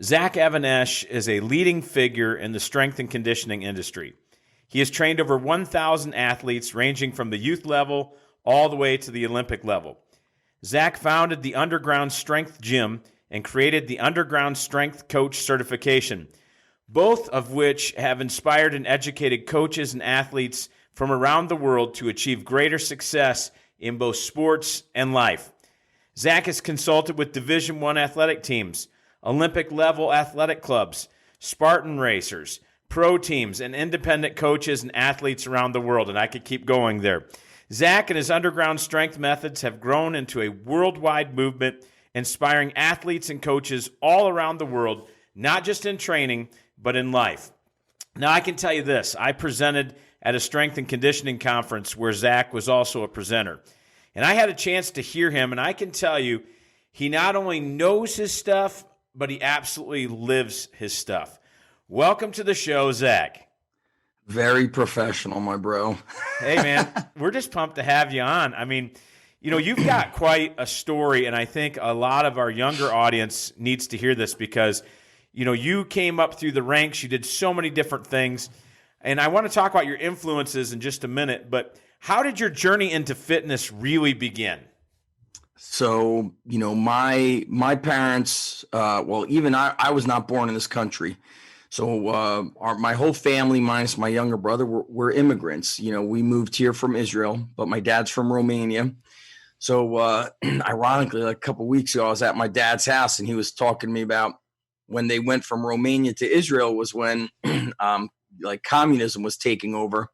Zach Even-Esh is a leading figure in the strength and conditioning industry. He has trained over 1,000 athletes ranging from the youth level all the way to the Olympic level. Zach founded the Underground Strength Gym and created the Underground Strength Coach certification, both of which have inspired and educated coaches and athletes from around the world to achieve greater success in both sports and life. Zach has consulted with Division I athletic teams, Olympic-level athletic clubs, Spartan racers, pro teams, and independent coaches and athletes around the world, and I could keep going there. Zach and his underground strength methods have grown into a worldwide movement, inspiring athletes and coaches all around the world, not just in training, but in life. Now, I can tell you this. I presented at a strength and conditioning conference where Zach was also a presenter. And I had a chance to hear him, and I can tell you, he not only knows his stuff, but he absolutely lives his stuff. Welcome to the show, Zach. Very professional, my bro. Hey, man, we're just pumped to have you on. I mean, you know, you've got quite a story, and I think a lot of our younger audience needs to hear this because, you know, you came up through the ranks. You did so many different things, and I want to talk about your influences in just a minute, but how did your journey into fitness really begin? So, you know, my parents, even I was not born in this country. So my whole family, minus my younger brother, were immigrants. You know, we moved here from Israel, but my dad's from Romania. So ironically, like a couple of weeks ago, I was at my dad's house and he was talking to me about when they went from Romania to Israel was when like communism was taking over.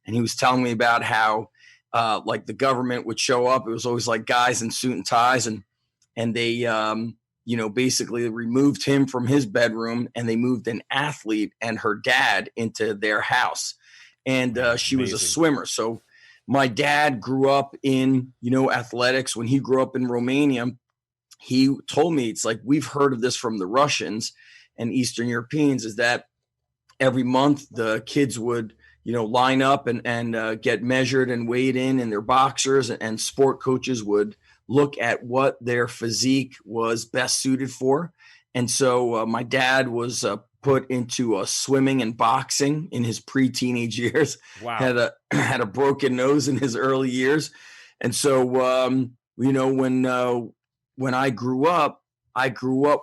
And he was telling me about how like the government would show up. It was always like guys in suit and ties, and they you know, basically removed him from his bedroom and they moved an athlete and her dad into their house. And she was a swimmer. So my dad grew up in, you know, athletics. When he grew up in Romania, he told me, it's like, we've heard of this from the Russians and Eastern Europeans, is that every month the kids would, you know, line up and get measured and weighed in their boxers, and sport coaches would look at what their physique was best suited for. And so my dad was put into swimming and boxing in his pre-teenage years. Wow. Had a broken nose in his early years. And so, you know, when I grew up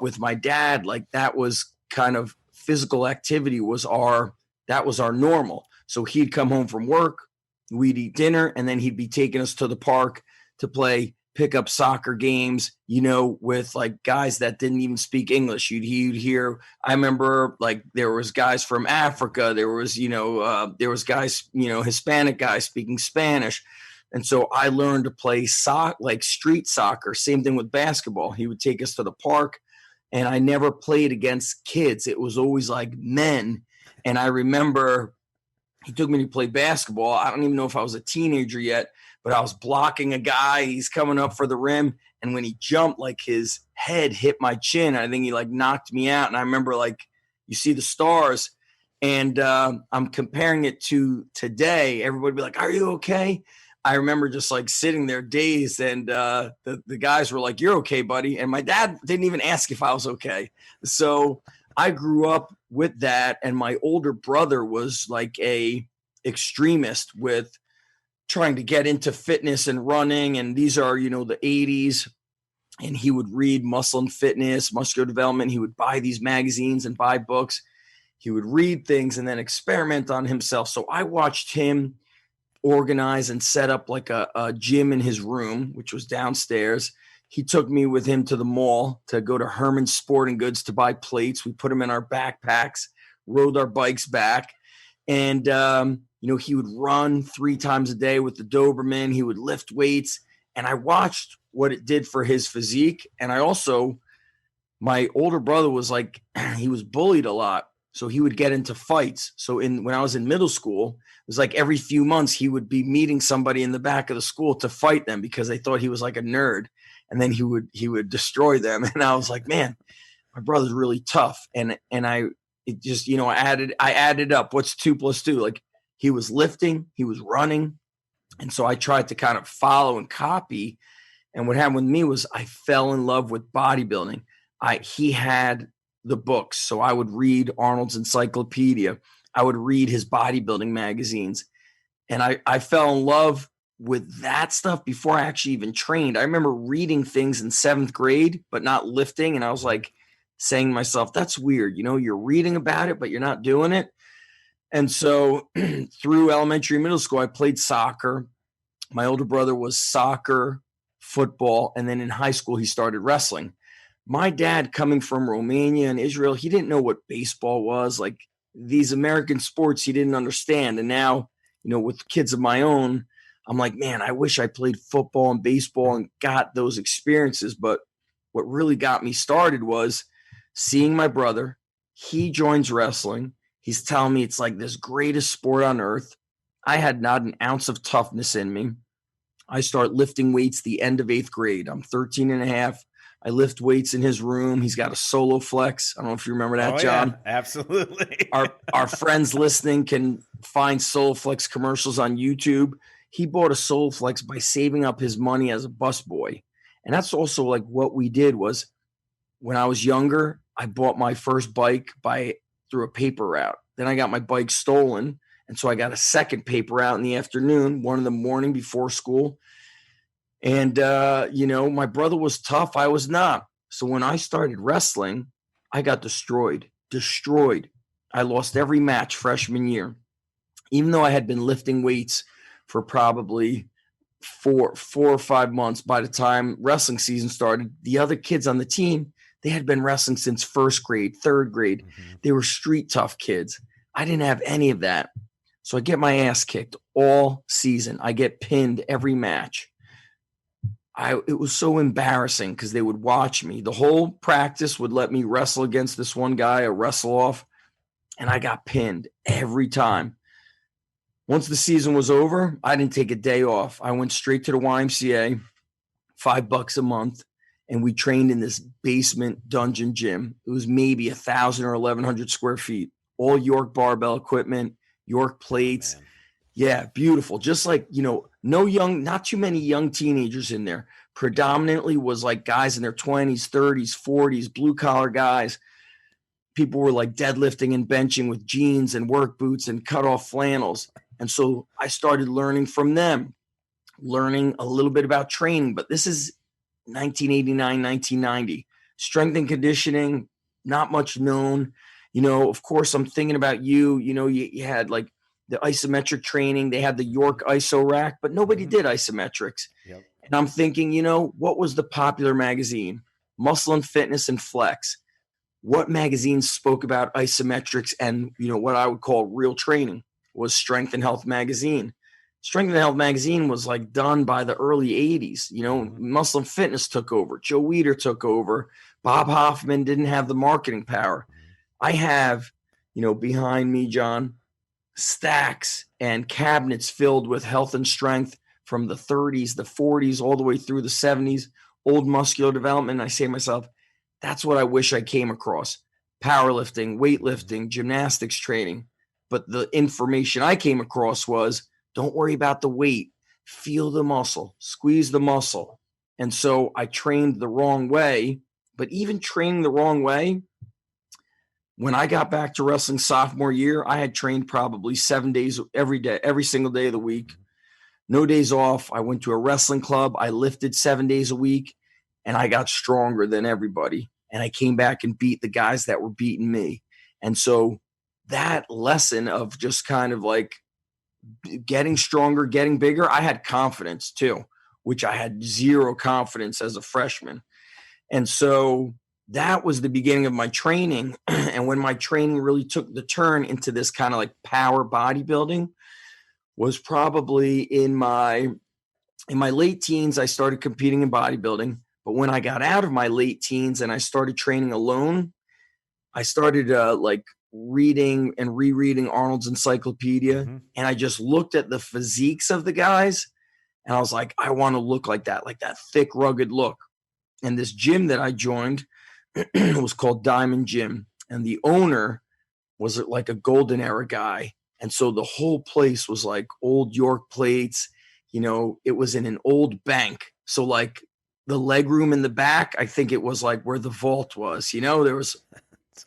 with my dad. Like, that was kind of physical activity was our normal. So he'd come home from work, we'd eat dinner, and then he'd be taking us to the park to play pickup soccer games, you know, with like guys that didn't even speak English. You'd hear, I remember, like, there was guys from Africa, there was, you know, there was guys, you know, Hispanic guys speaking Spanish. And so I learned to play like street soccer. Same thing with basketball. He would take us to the park, and I never played against kids. It was always like men. And I remember he took me to play basketball. I don't even know if I was a teenager yet, but I was blocking a guy. He's coming up for the rim. And when he jumped, like, his head hit my chin. I think he like knocked me out. And I remember, like, you see the stars. And I'm comparing it to today. Everybody be like, "Are you okay?" I remember just like sitting there dazed, and the guys were like, "You're okay, buddy." And my dad didn't even ask if I was okay. So I grew up with that. And my older brother was like a extremist with trying to get into fitness and running. And these are, you know, the 80s. And he would read Muscle and Fitness, Muscular Development. He would buy these magazines and buy books. He would read things and then experiment on himself. So I watched him organize and set up like a gym in his room, which was downstairs. He took me with him to the mall to go to Herman's Sporting Goods to buy plates. We put them in our backpacks, rode our bikes back. And, you know, he would run 3 times a day with the Doberman. He would lift weights. And I watched what it did for his physique. And I also, my older brother was like, he was bullied a lot. So he would get into fights. So when I was in middle school, it was like every few months he would be meeting somebody in the back of the school to fight them because they thought he was like a nerd. And then he would destroy them. And I was like, man, my brother's really tough. And it just, you know, I added up what's 2 + 2. Like, he was lifting, he was running. And so I tried to kind of follow and copy. And what happened with me was I fell in love with bodybuilding. He had the books. So I would read Arnold's encyclopedia. I would read his bodybuilding magazines. And I fell in love with that stuff before I actually even trained. I remember reading things in 7th grade, but not lifting. And I was like saying to myself, that's weird. You're reading about it, but you're not doing it. And so through elementary, middle school, I played soccer. My older brother was soccer, football, and then in high school, he started wrestling. My dad, coming from Romania and Israel, he didn't know what baseball was. Like these American sports, he didn't understand. And now, with kids of my own, I'm like, man, I wish I played football and baseball and got those experiences. But what really got me started was seeing my brother. He joins wrestling. He's telling me it's like this greatest sport on earth. I had not an ounce of toughness in me. I start lifting weights the end of 8th grade. I'm 13 and a half. I lift weights in his room. He's got a Solo Flex. I don't know if you remember that, John. Yeah, absolutely. Our friends listening can find Solo Flex commercials on YouTube. He bought a Solo Flex by saving up his money as a busboy. And that's also like what we did was when I was younger, I bought my first bike through a paper route. Then I got my bike stolen. And so I got a second paper route in the afternoon, one in the morning before school. And, my brother was tough. I was not. So when I started wrestling, I got destroyed. I lost every match freshman year, even though I had been lifting weights for probably 4 or 5 months. By the time wrestling season started, the other kids on the team, they had been wrestling since 1st grade, 3rd grade. Mm-hmm. They were street tough kids. I didn't have any of that. So I get my ass kicked all season. I get pinned every match. It was so embarrassing because they would watch me. The whole practice would let me wrestle against this one guy, a wrestle off, and I got pinned every time. Once the season was over, I didn't take a day off. I went straight to the YMCA, $5 a month, and we trained in this basement dungeon gym. It was maybe 1,000 or 1,100 square feet, all York barbell equipment, York plates. Man. Yeah, beautiful. Just like, not too many young teenagers in there. Predominantly was like guys in their 20s, 30s, 40s, blue collar guys. People were like deadlifting and benching with jeans and work boots and cut off flannels. And so I started learning from them, learning a little bit about training. But this is 1989, 1990. Strength and conditioning, not much known. Of course, I'm thinking about you. You had like the isometric training. They had the York ISO rack, but nobody did isometrics. Yep. And I'm thinking, what was the popular magazine? Muscle and Fitness and Flex. What magazines spoke about isometrics and, what I would call real training was Strength and Health magazine. Strength and Health magazine was like done by the early 80s. Muscle and Fitness took over. Joe Weider took over. Bob Hoffman didn't have the marketing power. I have, behind me, John, stacks and cabinets filled with health and strength from the 30s, the 40s, all the way through the 70s, old muscular development. I say to myself, that's what I wish I came across. Powerlifting, weightlifting, gymnastics training. But the information I came across was, don't worry about the weight, feel the muscle, squeeze the muscle. And so I trained the wrong way, but even training the wrong way, when I got back to wrestling sophomore year, I had trained probably 7 days every day, every single day of the week. No days off. I went to a wrestling club. I lifted 7 days a week, and I got stronger than everybody. And I came back and beat the guys that were beating me. And so that lesson of just kind of like getting stronger, getting bigger, I had confidence too, which I had zero confidence as a freshman. And so that was the beginning of my training. And when my training really took the turn into this kind of like power bodybuilding was probably in my late teens. I started competing in bodybuilding. But when I got out of my late teens and I started training alone, I started like reading and rereading Arnold's encyclopedia. Mm-hmm. And I just looked at the physiques of the guys. And I was like, I want to look like that thick, rugged look. And this gym that I joined was called Diamond Gym. And the owner was like a golden era guy. And so the whole place was like old York plates. It was in an old bank. So like the leg room in the back, I think it was like where the vault was, there was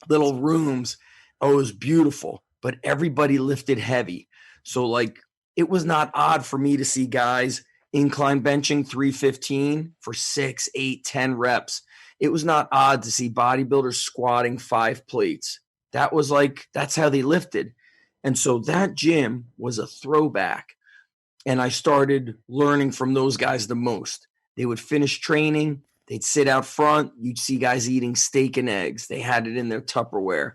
little rooms. Oh, it was beautiful, but everybody lifted heavy. So like it was not odd for me to see guys incline benching 315 for 6, 8, 10 reps. It was not odd to see bodybuilders squatting 5 plates. That was like, that's how they lifted. And so that gym was a throwback. And I started learning from those guys the most. They would finish training, they'd sit out front, you'd see guys eating steak and eggs. They had it in their Tupperware.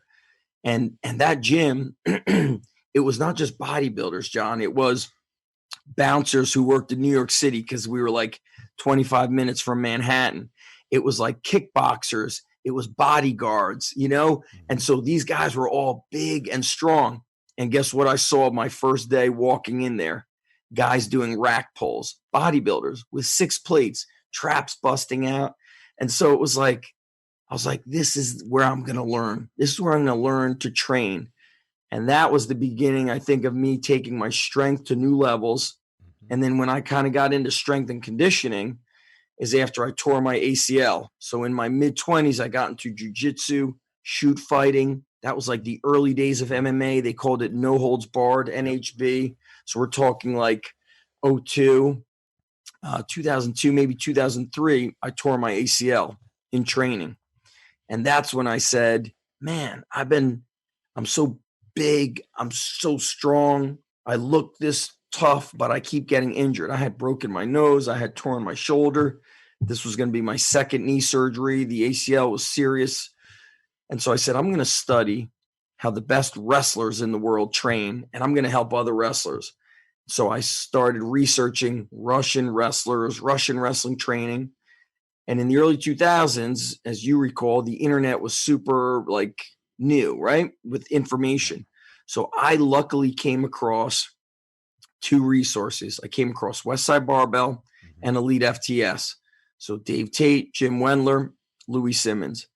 And that gym, it was not just bodybuilders, John. It was bouncers who worked in New York City because we were like 25 minutes from Manhattan. It was like kickboxers. It was bodyguards, you know? And so these guys were all big and strong. And guess what I saw my first day walking in there? Guys doing rack pulls, bodybuilders with 6 plates, traps busting out. And so it was like, I was like, this is where I'm going to learn. This is where I'm going to learn to train. And that was the beginning, I think, of me taking my strength to new levels. And then when I kind of got into strength and conditioning is after I tore my ACL. So in my mid-20s, I got into jiu-jitsu, shoot fighting. That was like the early days of MMA. They called it no holds barred, NHB. So we're talking like 02, 2002, maybe 2003, I tore my ACL in training. And that's when I said, man, I'm so big. I'm so strong. I look this tough, but I keep getting injured. I had broken my nose. I had torn my shoulder. This was going to be my second knee surgery. The ACL was serious. And so I said, I'm going to study how the best wrestlers in the world train, and I'm going to help other wrestlers. So I started researching Russian wrestlers, Russian wrestling training. And in the early 2000s, as you recall, the internet was super like new, right? With information. So I luckily came across 2 resources. I came across Westside Barbell and Elite FTS. So Dave Tate, Jim Wendler, Louis Simmons.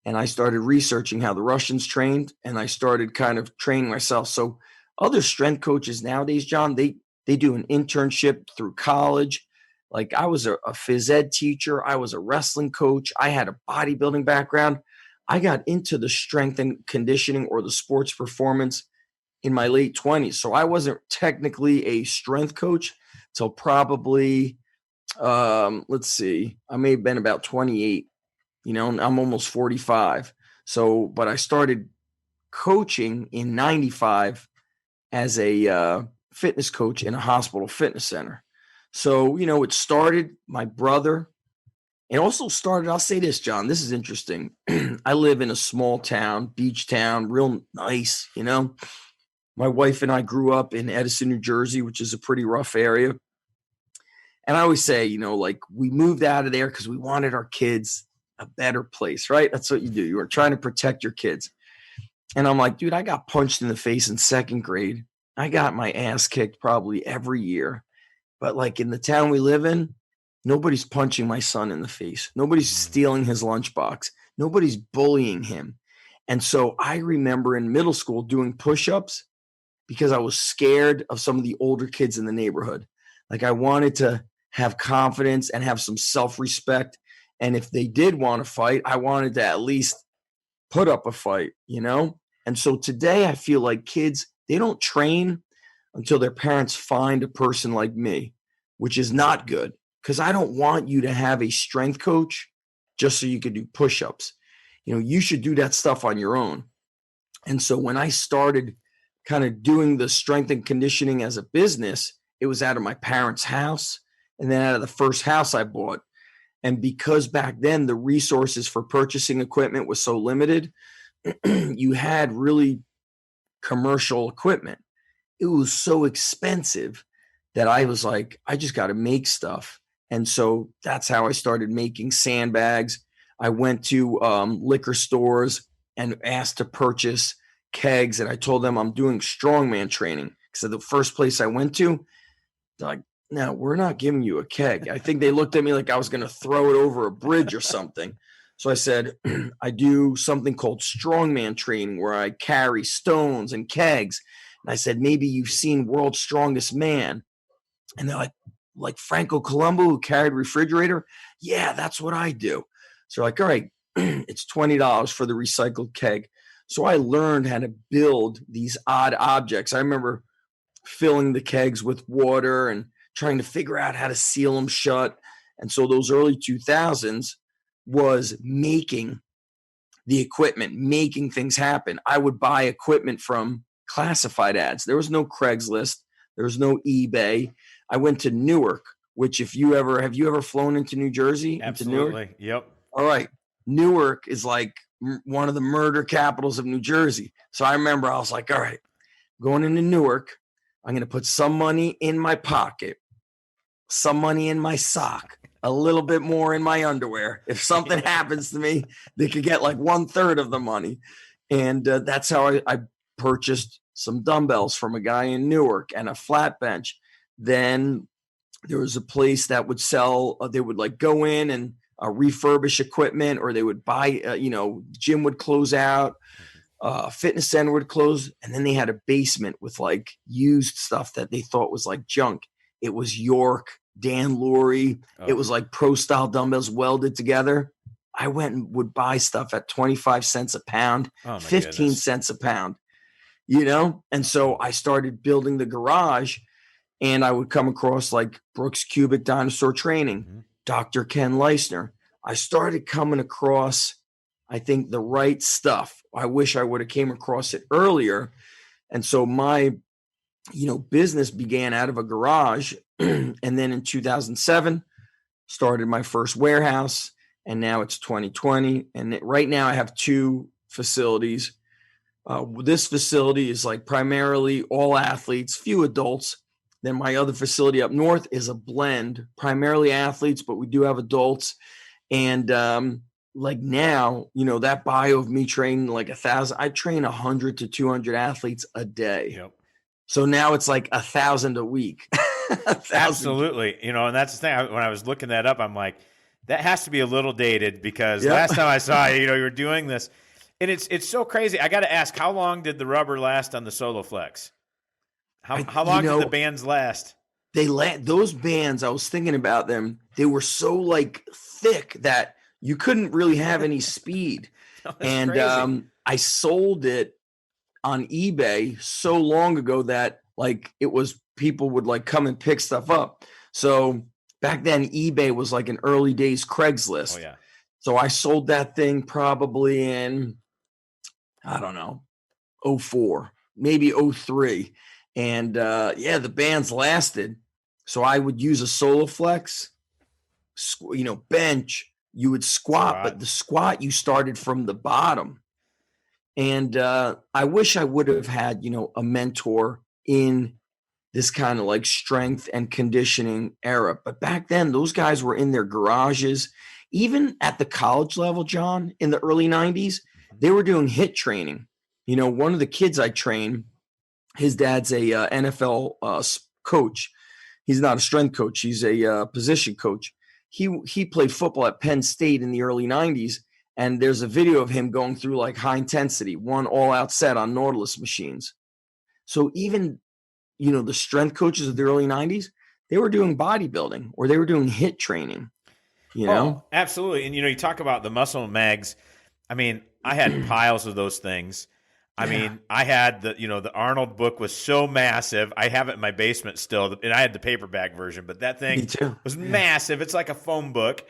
And I started researching how the Russians trained, and I started kind of training myself. So other strength coaches nowadays, John, they do an internship through college. Like I was a phys ed teacher. I was a wrestling coach. I had a bodybuilding background. I got into the strength and conditioning or the sports performance in my late 20s. So I wasn't technically a strength coach till probably, let's see, I may have been about 28, you know, I'm almost 45. So, but I started coaching in 95 as a fitness coach in a hospital fitness center. So, you know, it started my brother. It also started, I'll say this, John, this is interesting. I live in a small town, beach town, real nice, you know. My wife and I grew up in Edison, New Jersey, which is a pretty rough area. And I always say, you know, like we moved out of there because we wanted our kids a better place, right? That's what you do. You are trying to protect your kids. And I'm like, dude, I got punched in the face in 2nd grade. I got my ass kicked probably every year. But like in the town we live in, nobody's punching my son in the face. Nobody's stealing his lunchbox. Nobody's bullying him. And so I remember in middle school doing push-ups because I was scared of some of the older kids in the neighborhood. Like I wanted to have confidence and have some self-respect. And if they did want to fight, I wanted to at least put up a fight, you know? And so today I feel like kids, they don't train until their parents find a person like me, which is not good because I don't want you to have a strength coach just so you could do push-ups. You know, you should do that stuff on your own. And so when I started kind of doing the strength and conditioning as a business, it was out of my parents' house and then out of the first house I bought. And because back then the resources for purchasing equipment was so limited, you had really commercial equipment. It was so expensive that I was like, I just got to make stuff. And so that's how I started making sandbags. I went to liquor stores and asked to purchase kegs. And I told them I'm doing strongman training. So the first place I went to, they're like, no, we're not giving you a keg. I think they looked at me like I was going to throw it over a bridge or something. So I said, I do something called strongman training where I carry stones and kegs. And I said, maybe you've seen World's Strongest Man. And they're like Franco Columbu who carried refrigerator. Yeah, that's what I do. So they're like, all right, it's $20 for the recycled keg. So I learned how to build these odd objects. I remember filling the kegs with water and trying to figure out how to seal them shut. And so those early 2000s was making the equipment, making things happen. I would buy equipment from classified ads. There was no Craigslist. There was no eBay. I went to Newark, which have you ever flown into New Jersey? Absolutely. Into Newark? Yep. All right. Newark is like one of the murder capitals of New Jersey. So I remember I was like, all right, going into Newark, I'm going to put some money in my pocket, some money in my sock, a little bit more in my underwear. If something happens to me, they could get like 1/3 of the money. And that's how I purchased some dumbbells from a guy in Newark and a flat bench. Then there was a place that would sell, they would like go in and refurbish equipment, or they would buy, gym would close out, fitness center would close. And then they had a basement with like used stuff that they thought was like junk. It was York, Dan Lurie. It was like pro style dumbbells welded together. I went and would buy stuff at 25 cents a pound, 15 cents a pound, And so I started building the garage, and I would come across like Brooks Cubic Dinosaur Training, Dr. Ken Leisner. I started coming across, I think, the right stuff. I wish I would have came across it earlier. And so my business began out of a garage. And then in 2007, started my first warehouse, and now it's 2020. And right now I have 2 facilities. This facility is like primarily all athletes, few adults. Then my other facility up north is a blend, primarily athletes, but we do have adults. And like now, that bio of me training like 1,000, I train 100 to 200 athletes a day. Yep. So now it's like 1,000 a week. 1,000. Absolutely. And that's the thing. When I was looking that up, I'm like, that has to be a little dated, because last time I saw you, you were doing this. And it's so crazy. I got to ask, how long did the rubber last on the Solo Flex? How long did the bands last? Those bands, I was thinking about them. They were so like thick that you couldn't really have any speed. And crazy. I sold it on eBay so long ago that like it was, people would like come and pick stuff up. So back then eBay was like an early days Craigslist. Oh yeah. So I sold that thing probably in, I don't know, 04, maybe 03. And the bands lasted. So I would use a Solo Flex, bench, you would squat, but the squat, you started from the bottom. And I wish I would have had, a mentor in this kind of like strength and conditioning era. But back then, those guys were in their garages. Even at the college level, John, in the early 90s, they were doing HIIT training. One of the kids I trained, his dad's a NFL coach. He's not a strength coach. He's a position coach. He played football at Penn State in the early 90s. And there's a video of him going through like high intensity, one all out set on Nautilus machines. So even, the strength coaches of the early 90s, they were doing bodybuilding or they were doing HIIT training, Oh, absolutely. And, you talk about the muscle mags. I mean, I had piles of those things. I mean, I had the Arnold book was so massive. I have it in my basement still, and I had the paperback version, but that thing was massive. It's like a phone book.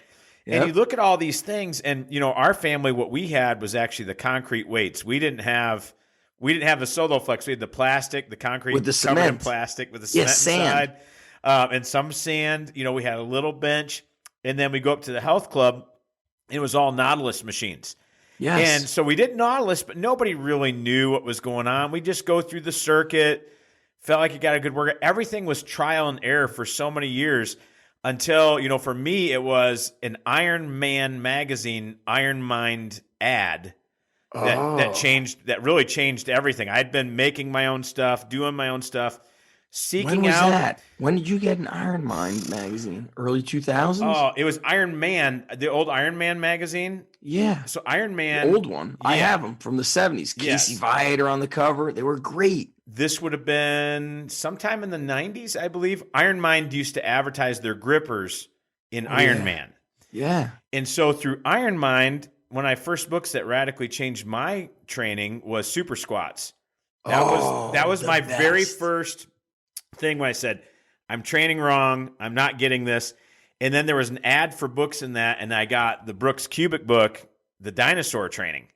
Yep. And you look at all these things, and our family, what we had was actually the concrete weights. We didn't have the Solo Flex. We had the plastic, the concrete with the covered cement. In plastic with the cement inside, and some sand. We had a little bench, and then we go up to the health club. And it was all Nautilus machines. Yes. And so we did Nautilus, but nobody really knew what was going on. We just go through the circuit, felt like you got a good workout. Everything was trial and error for so many years. Until, for me, it was an Iron Man magazine, Iron Mind ad that really changed everything. I'd been making my own stuff, doing my own stuff, seeking out. When was that? When did you get an Iron Mind magazine? Early 2000s? Oh, it was Iron Man, the old Iron Man magazine. Yeah. So Iron Man. The old one. Yeah. I have them from the 70s. Casey Viator on the cover. They were great. This would have been sometime in the 90s, I believe. Iron Mind used to advertise their grippers in Iron Man. Yeah. And so through Iron Mind, one of my first books that radically changed my training was Super Squats. That Oh, was the my very best. first thing when I said, I'm training wrong. I'm not getting this. And then there was an ad for books in that, and I got the Brooks Cubic book, The Dinosaur Training.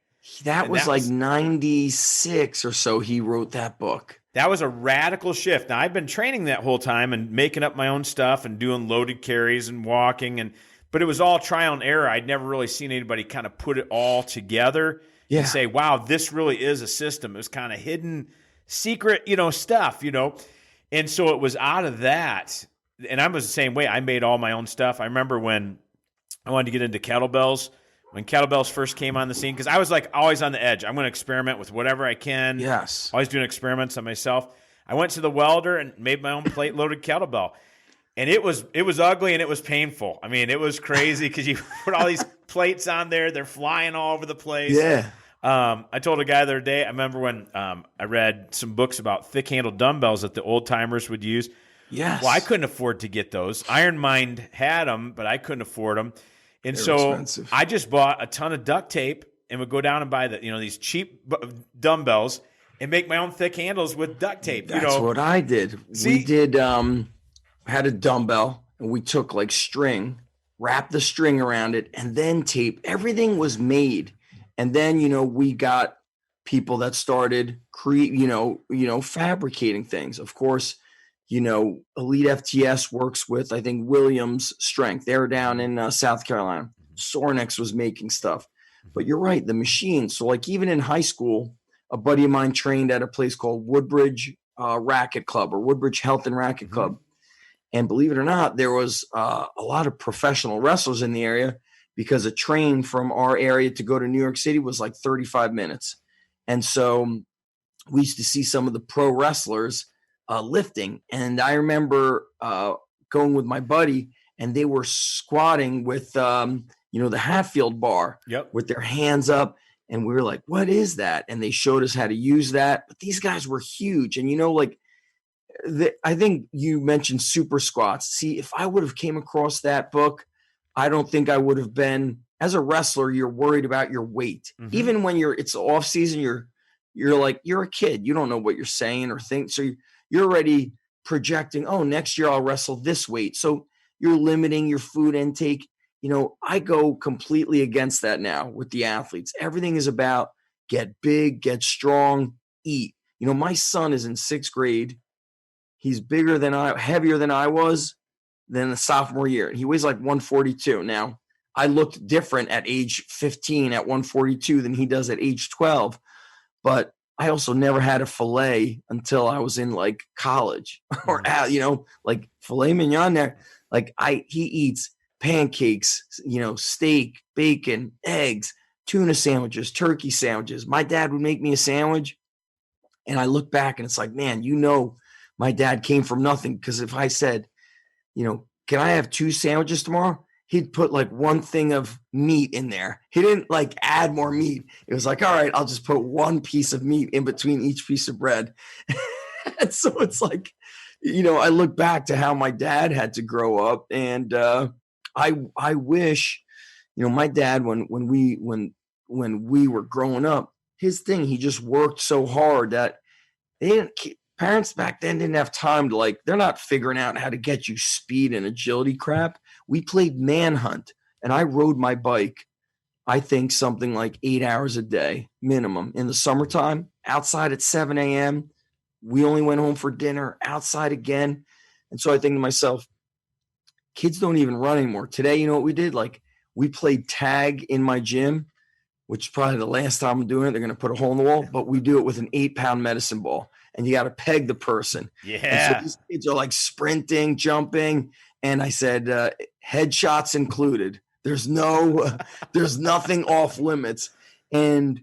That And was like 96 or so. He wrote that book. that was a radical shift. Now, I've been training that whole time and making up my own stuff and doing loaded carries and walking, but it was all trial and error. I'd never really seen anybody kind of put it all together and Yeah. say, wow, this really is a system. It was kind of hidden, secret, stuff, And so it was out of that. And I was the same way. I made all my own stuff. I remember when I wanted to get into kettlebells, when kettlebells first came on the scene, because I was like always on the edge. I'm going to experiment with whatever I can. Yes. Always doing experiments on myself. I went to the welder and made my own plate loaded kettlebell. And it was ugly and it was painful. I mean, it was crazy because you put all these plates on there. They're flying all over the place. Yeah. I told a guy the other day, I remember when I read some books about thick-handled dumbbells that the old-timers would use. Yes. Well, I couldn't afford to get those. Iron Mind had them, but I couldn't afford them. And They're so expensive. I just bought a ton of duct tape and would go down and buy these cheap dumbbells and make my own thick handles with duct tape. That's what I did. See? We did had a dumbbell and we took like string, wrapped the string around it, and then tape. Everything was made. And then, we got people that started fabricating things. Of course, Elite FTS works with, I think, Williams Strength. They're down in South Carolina. Sornex was making stuff. But you're right, the machines. So like even in high school, a buddy of mine trained at a place called Woodbridge Racket Club or Woodbridge Health and Racket Club. And believe it or not, there was a lot of professional wrestlers in the area because a train from our area to go to New York City was like 35 minutes. And so we used to see some of the pro wrestlers lifting. And I remember going with my buddy and they were squatting with, the Hatfield bar with their hands up. And we were like, what is that? And they showed us how to use that. But these guys were huge. And, I think you mentioned super squats. See, if I would have came across that book, I don't think I would have been, as a wrestler, you're worried about your weight. Mhm. Even when it's off season, you're like, you're a kid. You don't know what you're saying or think. So you're already projecting, oh, next year I'll wrestle this weight. So you're limiting your food intake. I go completely against that now with the athletes. Everything is about get big, get strong, eat. My son is in 6th grade. He's heavier than I was than the sophomore year. He weighs like 142. Now, I looked different at age 15 at 142 than he does at age 12. But I also never had a filet until I was in like college or like filet mignon there. Like he eats pancakes, steak, bacon, eggs, tuna sandwiches, turkey sandwiches. My dad would make me a sandwich. And I look back and it's like, man, my dad came from nothing. Because if I said, can I have 2 sandwiches tomorrow? He'd put like one thing of meat in there. He didn't like add more meat. It was like, all right, I'll just put one piece of meat in between each piece of bread. And so it's like, I look back to how my dad had to grow up. And I wish, my dad, when we were growing up, his thing, he just worked so hard that parents back then didn't have time to they're not figuring out how to get you speed and agility crap. We played manhunt and I rode my bike, I think something like 8 hours a day minimum in the summertime, outside at 7 a.m. We only went home for dinner, outside again. And so I think to myself, kids don't even run anymore. Today, you know what we did? We played tag in my gym, which is probably the last time I'm doing it. They're going to put a hole in the wall, but we do it with an 8-pound medicine ball. And you got to peg the person. Yeah. And so these kids are like sprinting, jumping. And I said, headshots included. There's nothing off limits. And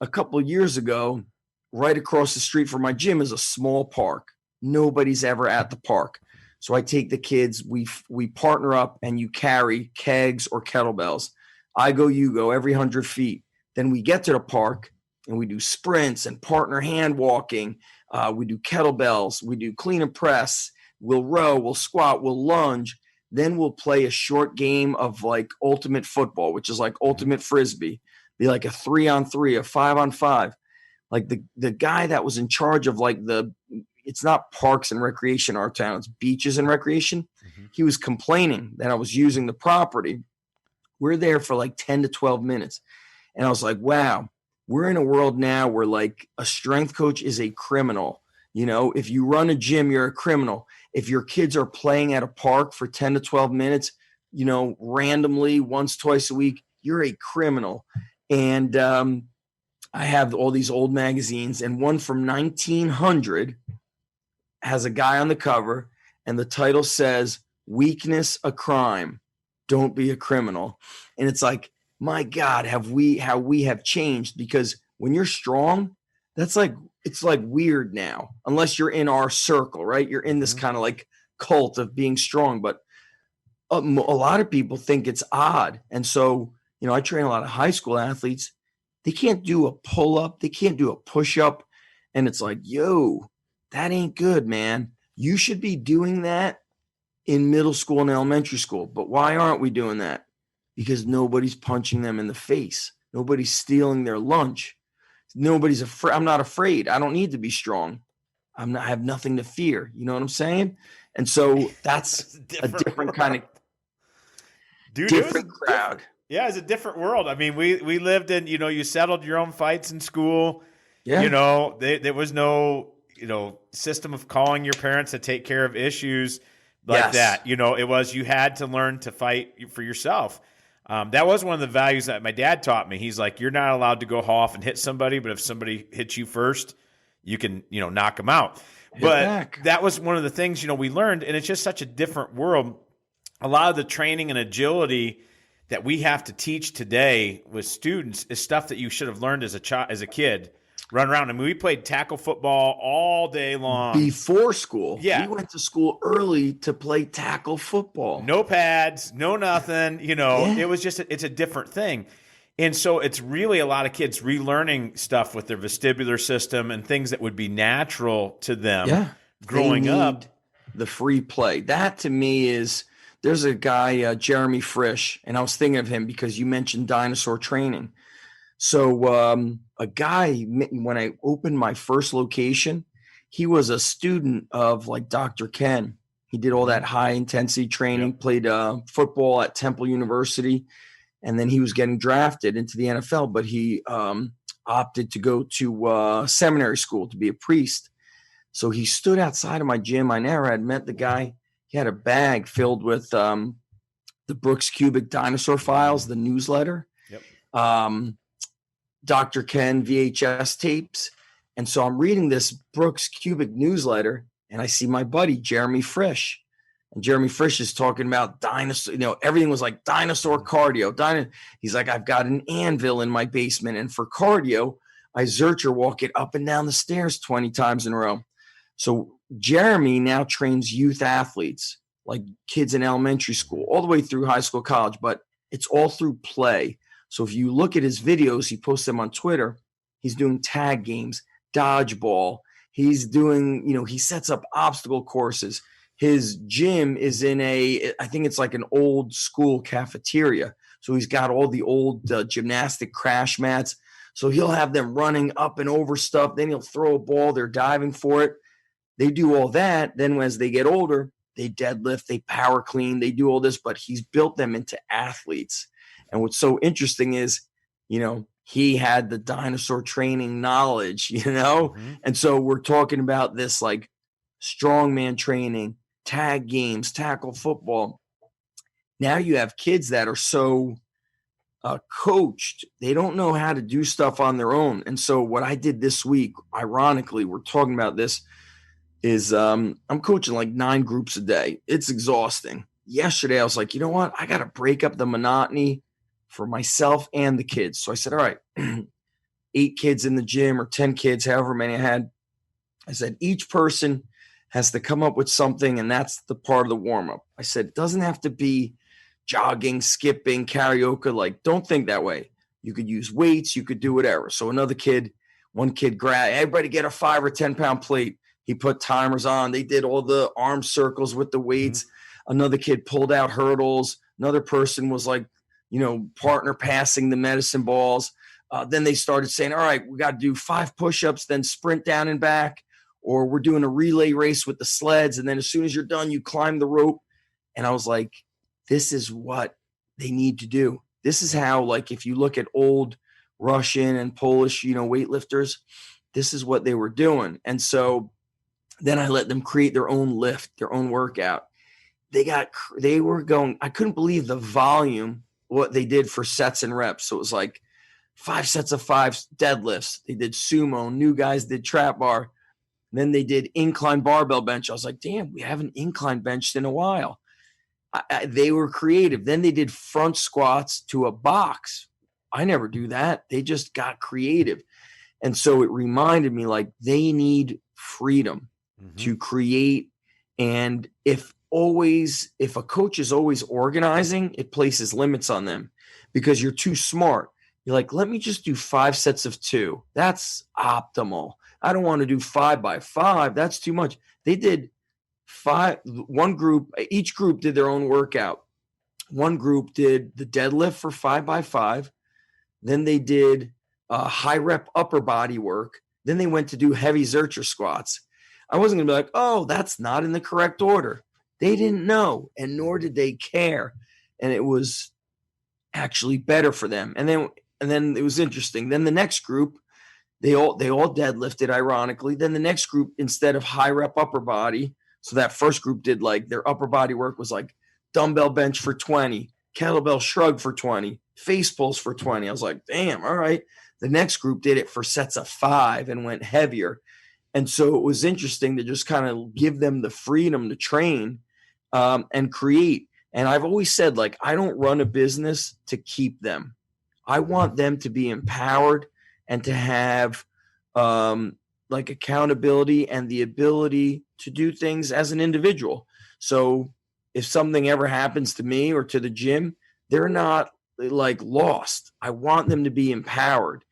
a couple of years ago, right across the street from my gym is a small park. Nobody's ever at the park. So I take the kids, we partner up and you carry kegs or kettlebells. I go, you go every 100 feet. Then we get to the park and we do sprints and partner hand walking. We do kettlebells. We do clean and press. We'll row, we'll squat, we'll lunge. Then we'll play a short game of like ultimate football, which is like ultimate frisbee, be like a 3-on-3, a 5-on-5. Like the guy that was in charge of like it's not parks and recreation in our town, it's beaches and recreation. He was complaining that I was using the property. We're there for like 10 to 12 minutes. And I was like, wow, we're in a world now where like a strength coach is a criminal. You know, if you run a gym, you're a criminal. If your kids are playing at a park for 10 to 12 minutes, you know, randomly once, twice a week, you're a criminal. And I have all these old magazines, and one from 1900 has a guy on the cover, and the title says, "Weakness a Crime. Don't be a criminal." And it's like, my God, how we have changed, because when you're strong, that's like, it's like weird now, unless you're in our circle, right? You're in this kind of like cult of being strong, but a lot of people think it's odd. And so, you know, I train a lot of high school athletes. They can't do a pull up, they can't do a push up. And it's like, yo, that ain't good, man. You should be doing that in middle school and elementary school. But why aren't we doing that? Because nobody's punching them in the face. Nobody's stealing their lunch. Nobody's afraid. I'm not afraid. I don't need to be strong. I have nothing to fear. You know what I'm saying? And so that's a different kind of different crowd. Yeah, it's a different world. I mean, we lived in, you know, you settled your own fights in school. Yeah. You know, there was no, you know, system of calling your parents to take care of issues like that. You know, it was, you had to learn to fight for yourself. That was one of the values that my dad taught me. He's like, you're not allowed to go off and hit somebody, but if somebody hits you first, you can, you know, knock them out. But that was one of the things, you know, we learned, and it's just such a different world. A lot of the training and agility that we have to teach today with students is stuff that you should have learned as a kid. Run around. I mean, we played tackle football all day long. Before school. Yeah. We went to school early to play tackle football. No pads, no nothing. You know, It was just, it's a different thing. And so it's really a lot of kids relearning stuff with their vestibular system and things that would be natural to them growing up. The free play. That to me is, there's a guy, Jeremy Frisch, and I was thinking of him because you mentioned dinosaur training. So a guy, when I opened my first location, he was a student of like Dr. Ken. He did all that high intensity training, played football at Temple University, and then he was getting drafted into the NFL, but he opted to go to seminary school to be a priest. So he stood outside of my gym. I never had met the guy. He had a bag filled with the Brooks Cubic Dinosaur Files, the newsletter. Dr. Ken VHS tapes. And so I'm reading this Brooks Cubic newsletter, and I see my buddy, Jeremy Frisch. And Jeremy Frisch is talking about dinosaur, you know, everything was like dinosaur cardio. He's like, I've got an anvil in my basement, and for cardio, I Zercher walk it up and down the stairs 20 times in a row. So Jeremy now trains youth athletes, like kids in elementary school, all the way through high school, college, but it's all through play. So if you look at his videos, he posts them on Twitter. He's doing tag games, dodgeball. He's doing, you know, he sets up obstacle courses. His gym is in I think it's like an old school cafeteria. So he's got all the old gymnastic crash mats. So he'll have them running up and over stuff. Then he'll throw a ball. They're diving for it. They do all that. Then as they get older, they deadlift, they power clean, they do all this, but he's built them into athletes. And what's so interesting is, you know, he had the dinosaur training knowledge, you know? And so we're talking about this like strongman training, tag games, tackle football. Now you have kids that are so coached, they don't know how to do stuff on their own. And so what I did this week, ironically, we're talking about this, is I'm coaching like 9 groups a day. It's exhausting. Yesterday, I was like, you know what? I got to break up the monotony for myself and the kids. So I said, all right, 8 kids in the gym or 10 kids, however many I had. I said, each person has to come up with something, and that's the part of the warm-up. I said, it doesn't have to be jogging, skipping, karaoke. Like, don't think that way. You could use weights. You could do whatever. So one kid grabbed, everybody get a 5 or 10 pound plate. He put timers on. They did all the arm circles with the weights. another kid pulled out hurdles. Another person was like, partner passing the medicine balls. Then they started saying, all right, we got to do 5 push-ups, then sprint down and back, or we're doing a relay race with the sleds. And then as soon as you're done, you climb the rope. And I was like, this is what they need to do. This is how, like, if you look at old Russian and Polish, weightlifters, this is what they were doing. And so then I let them create their own lift, their own workout. They were going, I couldn't believe the volume, what they did for sets and reps. So it was like 5 sets of 5 deadlifts. They did sumo. New guys did trap bar. Then they did incline barbell bench. I was like, damn, we haven't incline benched in a while. They were creative. Then they did front squats to a box. I never do that. They just got creative. And so it reminded me, like, they need freedom to create. And if a coach is always organizing, it places limits on them because you're too smart. You're like, let me just do 5 sets of 2. That's optimal. I don't want to do 5 by 5. That's too much. They did 5. One group, each group did their own workout. One group did the deadlift for 5 by 5. Then they did high rep upper body work. Then they went to do heavy Zercher squats. I wasn't going to be like, oh, that's not in the correct order. They didn't know, and nor did they care. And it was actually better for them. And then it was interesting. Then the next group, they all deadlifted, ironically. Then the next group, instead of high rep upper body, so that first group did, like, their upper body work was like dumbbell bench for 20, kettlebell shrug for 20, face pulls for 20. I was like, damn, all right. The next group did it for sets of 5 and went heavier. And so it was interesting to just kind of give them the freedom to train and create. And I've always said, like, I don't run a business to keep them. I want them to be empowered and to have like accountability and the ability to do things as an individual. So if something ever happens to me or to the gym, they're not like lost. I want them to be empowered.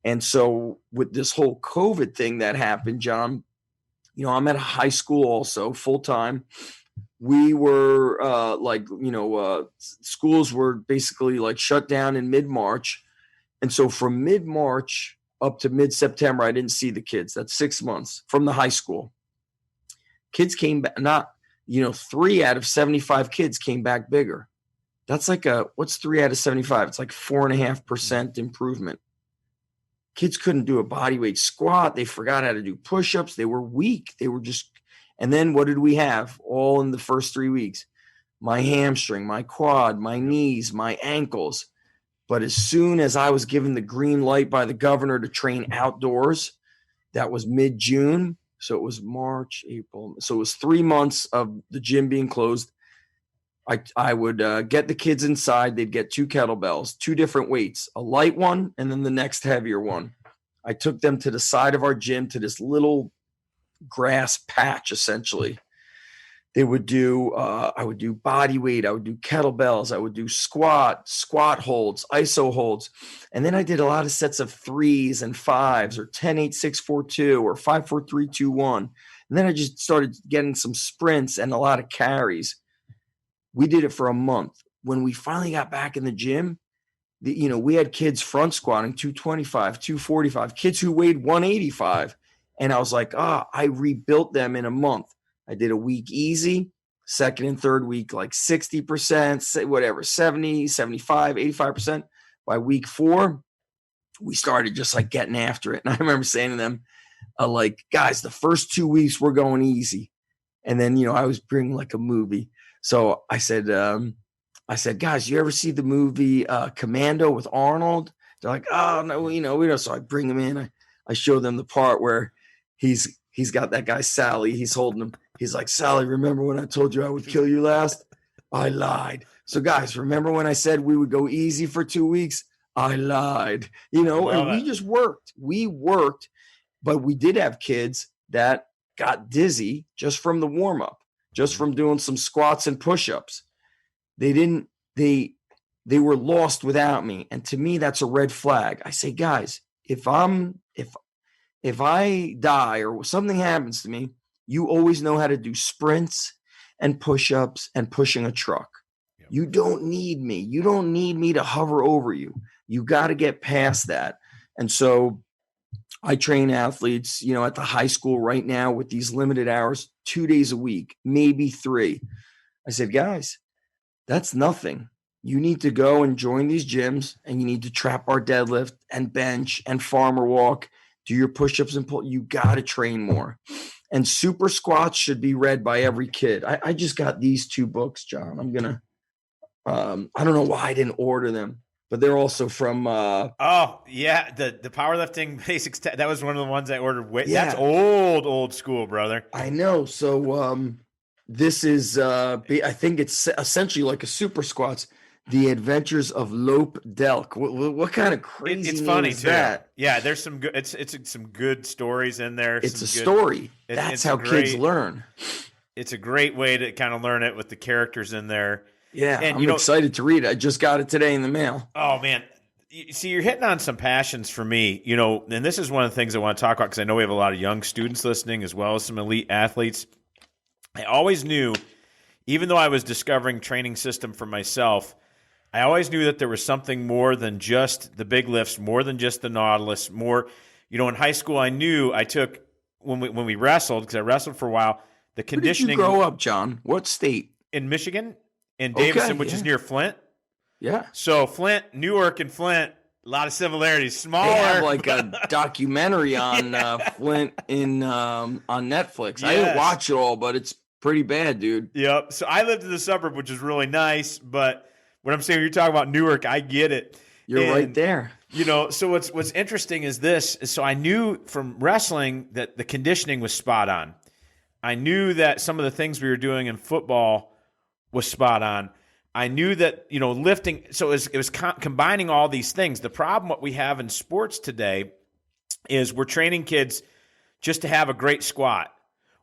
And so with this whole COVID thing that happened, John, I'm at a high school also full time. We were schools were basically like shut down in mid-March. And so from mid-March up to mid-September, I didn't see the kids. That's 6 months from the high school. Kids came back, 3 out of 75 kids came back bigger. That's like what's 3 out of 75? It's like 4.5% improvement. Kids couldn't do a bodyweight squat. They forgot how to do push-ups. They were weak. They were just, and then what did we have all in the first 3 weeks? My hamstring, my quad, my knees, my ankles. But as soon as I was given the green light by the governor to train outdoors, that was mid-June. So it was March, April. So it was 3 months of the gym being closed. I would get the kids inside. They'd get 2 kettlebells, 2 different weights, a light one and then the next heavier one. I took them to the side of our gym to this little grass patch, essentially. They would do, I would do body weight. I would do kettlebells. I would do squat holds, iso holds. And then I did a lot of sets of 3s and 5s or 10, 8, 6, 4, 2 or 5, 4, 3, 2, 1. And then I just started getting some sprints and a lot of carries. We did it for a month. When we finally got back in the gym, we had kids front squatting 225, 245, kids who weighed 185. And I was like, I rebuilt them in a month. I did a week easy, second and third week, like 60%, whatever, 70, 75, 85%. By week 4, we started just like getting after it. And I remember saying to them, like, guys, the first 2 weeks we're going easy. And then, I was bringing like a movie. So I said, guys, you ever see the movie Commando with Arnold? They're like, oh no, we don't. So I bring him in. I show them the part where he's got that guy Sally. He's holding him. He's like, Sally, remember when I told you I would kill you last? I lied. So guys, remember when I said we would go easy for 2 weeks? I lied. We just worked. We worked, but we did have kids that got dizzy just from the warm up. Just from doing some squats and push-ups. They were lost without me. And to me, that's a red flag. I say, guys, if I die or something happens to me, you always know how to do sprints and push-ups and pushing a truck. Yep. You don't need me. You don't need me to hover over you. You got to get past that. And so I train athletes, at the high school right now with these limited hours, 2 days a week, maybe 3. I said, guys, that's nothing. You need to go and join these gyms, and you need to trap our deadlift and bench and farmer walk, do your push-ups and pull. You got to train more. And super squats should be read by every kid. I just got these 2 books, John. I'm going to, I don't know why I didn't order them, but they're also from. Oh yeah, the powerlifting basics. That was one of the ones I ordered. Yeah. That's old school, brother. I know. So this is, I think it's essentially like a super squats. The Adventures of Lope Delk. What kind of crazy? It's name funny is too. that? Yeah, there's some good. It's some good stories in there. It's a good, story. That's it's how kids great, learn. It's a great way to kind of learn it with the characters in there. Yeah, and I'm excited to read it. I just got it today in the mail. Oh man, see, you're hitting on some passions for me. And this is one of the things I want to talk about because I know we have a lot of young students listening as well as some elite athletes. I always knew, even though I was discovering training system for myself, I always knew that there was something more than just the big lifts, more than just the Nautilus, more, in high school I knew I took, when we wrestled, because I wrestled for a while, the conditioning. Where did you grow up, John? What state? In Michigan, in Davidson, which is near Flint. Yeah. So Flint, Newark and Flint, a lot of similarities. Smaller. They have like a documentary on Flint on Netflix. Yes. I didn't watch it all, but it's pretty bad, dude. Yep. So I lived in the suburb, which is really nice, but what I'm saying, when you're talking about Newark, I get it. You're right there. So what's interesting is this. So I knew from wrestling that the conditioning was spot on. I knew that some of the things we were doing in football was spot on. I knew that, lifting. So it was combining all these things. The problem what we have in sports today is we're training kids just to have a great squat.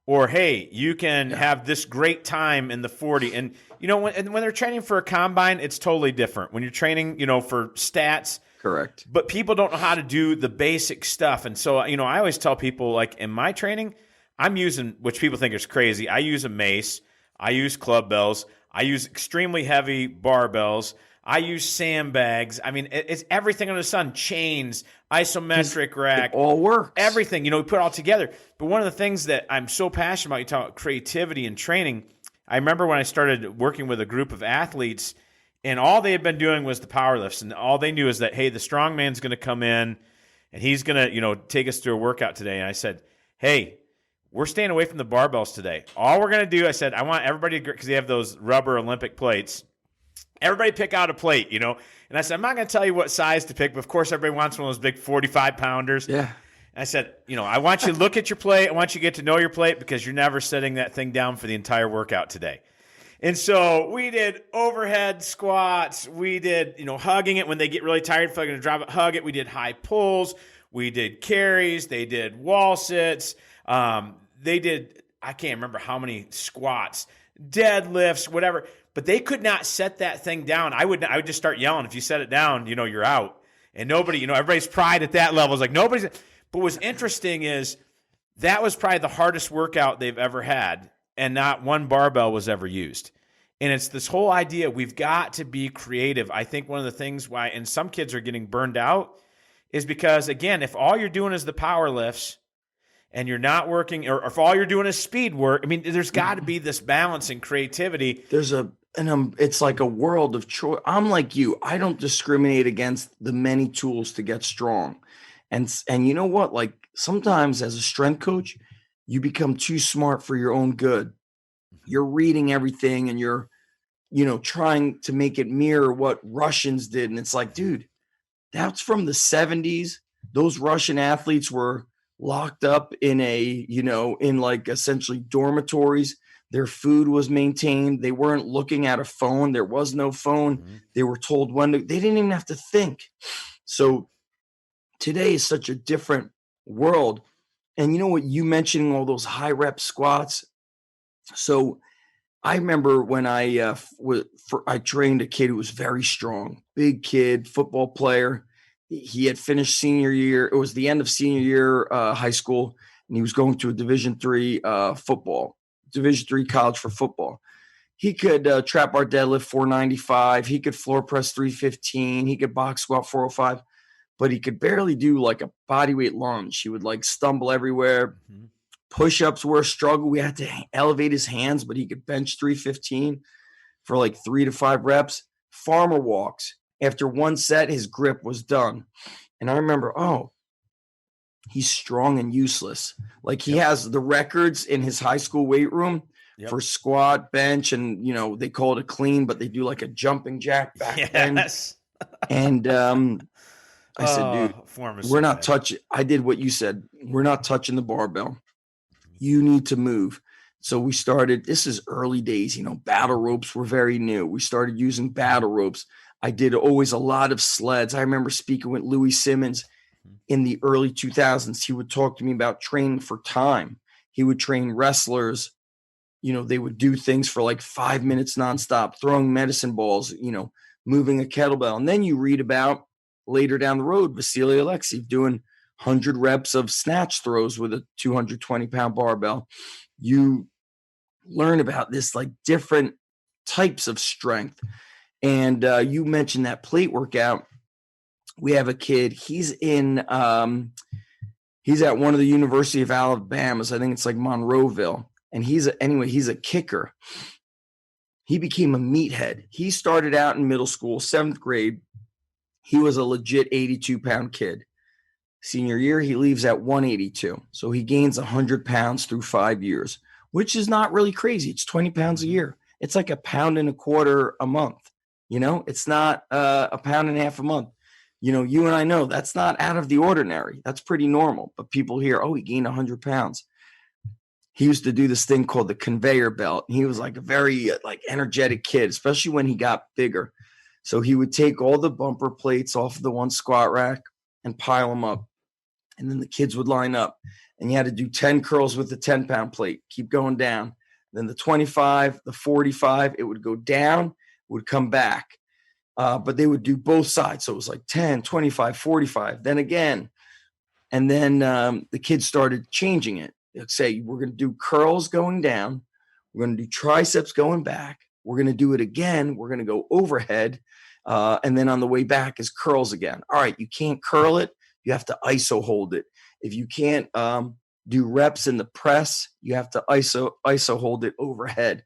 Or, hey, you can have this great time in the 40. And, when they're training for a combine, it's totally different. When you're training, for stats. Correct. But people don't know how to do the basic stuff. And so, I always tell people, like, in my training, I'm using, which people think is crazy, I use a mace. I use club bells. I use extremely heavy barbells. I use sandbags. I mean, it's everything under the sun. Chains, isometric rack. It all works. Everything, we put it all together. But one of the things that I'm so passionate about, you talk about creativity and training. I remember when I started working with a group of athletes, and all they had been doing was the power lifts. And all they knew is that, hey, the strongman's going to come in, and he's going to, take us through a workout today. And I said, hey, we're staying away from the barbells today. All we're going to do, I said, I want everybody to, because they have those rubber Olympic plates. Everybody pick out a plate, And I said, I'm not going to tell you what size to pick, but of course everybody wants one of those big 45-pounders. Yeah. And I said, I want you to look at your plate. I want you to get to know your plate because you're never setting that thing down for the entire workout today. And so we did overhead squats. We did, hugging it when they get really tired, if they're going to drive it, hug it. We did high pulls. We did carries. They did wall sits. They did, I can't remember how many squats, deadlifts, whatever. But they could not set that thing down. I would just start yelling. If you set it down, you're out. And nobody, everybody's pride at that level is like nobody's. But what's interesting is that was probably the hardest workout they've ever had, and not one barbell was ever used. And it's this whole idea, we've got to be creative. I think one of the things why, and some kids are getting burned out, is because, again, if all you're doing is the power lifts, and you're not working, or if all you're doing is speed work, I mean, there's got to be this balance and creativity. It's like a world of choice. I'm like you. I don't discriminate against the many tools to get strong. And you know what? Like sometimes as a strength coach, you become too smart for your own good. You're reading everything and you're, trying to make it mirror what Russians did. And it's like, dude, that's from the 70s. Those Russian athletes were locked up in in like essentially dormitories. Their food was maintained. They weren't looking at a phone. There was no phone. Mm-hmm. They were told when they didn't even have to think. So today is such a different world. And you know what, you mentioning all those high rep squats. So I remember when I trained a kid who was very strong, big kid, football player. He had finished senior year. It was the end of senior year, high school, and he was going to a Division III football. Division III college for football. He could trap bar deadlift 495. He could floor press 315. He could box squat 405, but he could barely do like a bodyweight lunge. He would like stumble everywhere. Mm-hmm. Push-ups were a struggle. We had to elevate his hands, but he could bench 315 for like 3 to 5 reps. Farmer walks. After one set, his grip was done. And I remember, oh, he's strong and useless. Like he has the records in his high school weight room for squat, bench, and, you know, they call it a clean, but they do like a jumping jack back then. And I said, dude, we're not touching. I did what you said. We're not touching the barbell. You need to move. So we started, this is early days, you know, battle ropes were very new. We started using battle ropes. I did always a lot of sleds. I remember speaking with Louis Simmons in the early 2000s. He would talk to me about training for time. He would train wrestlers. You know, they would do things for like 5 minutes nonstop, throwing medicine balls, you know, moving a kettlebell. And then you read about later down the road, Vasily Alexiev doing 100 reps of snatch throws with a 220-pound barbell. You learn about this like different types of strength. And you mentioned that plate workout. We have a kid. He's in he's at one of the University of Alabama's. I think it's like Monroeville. And he's a kicker. He became a meathead. He started out in middle school, 7th grade. He was a legit 82-pound kid. Senior year, he leaves at 182. So he gains 100 pounds through 5 years, which is not really crazy. It's 20 pounds a year. It's like 1.25 pounds a month. You know, it's not 1.5 pounds a month. You know, you and I know that's not out of the ordinary. That's pretty normal. But people hear, oh, he gained 100 pounds. He used to do this thing called the conveyor belt. He was like a very like energetic kid, especially when he got bigger. So he would take all the bumper plates off of the one squat rack and pile them up. And then the kids would line up. And you had to do 10 curls with the 10-pound plate. Keep going down. Then the 25, the 45, it would go down, would come back. But they would do both sides. So it was like 10, 25, 45, then again. And then the kids started changing it. They'd say, we're going to do curls going down. We're going to do triceps going back. We're going to do it again. We're going to go overhead. And then on the way back is curls again. All right, you can't curl it. You have to ISO hold it. If you can't do reps in the press, you have to ISO hold it overhead.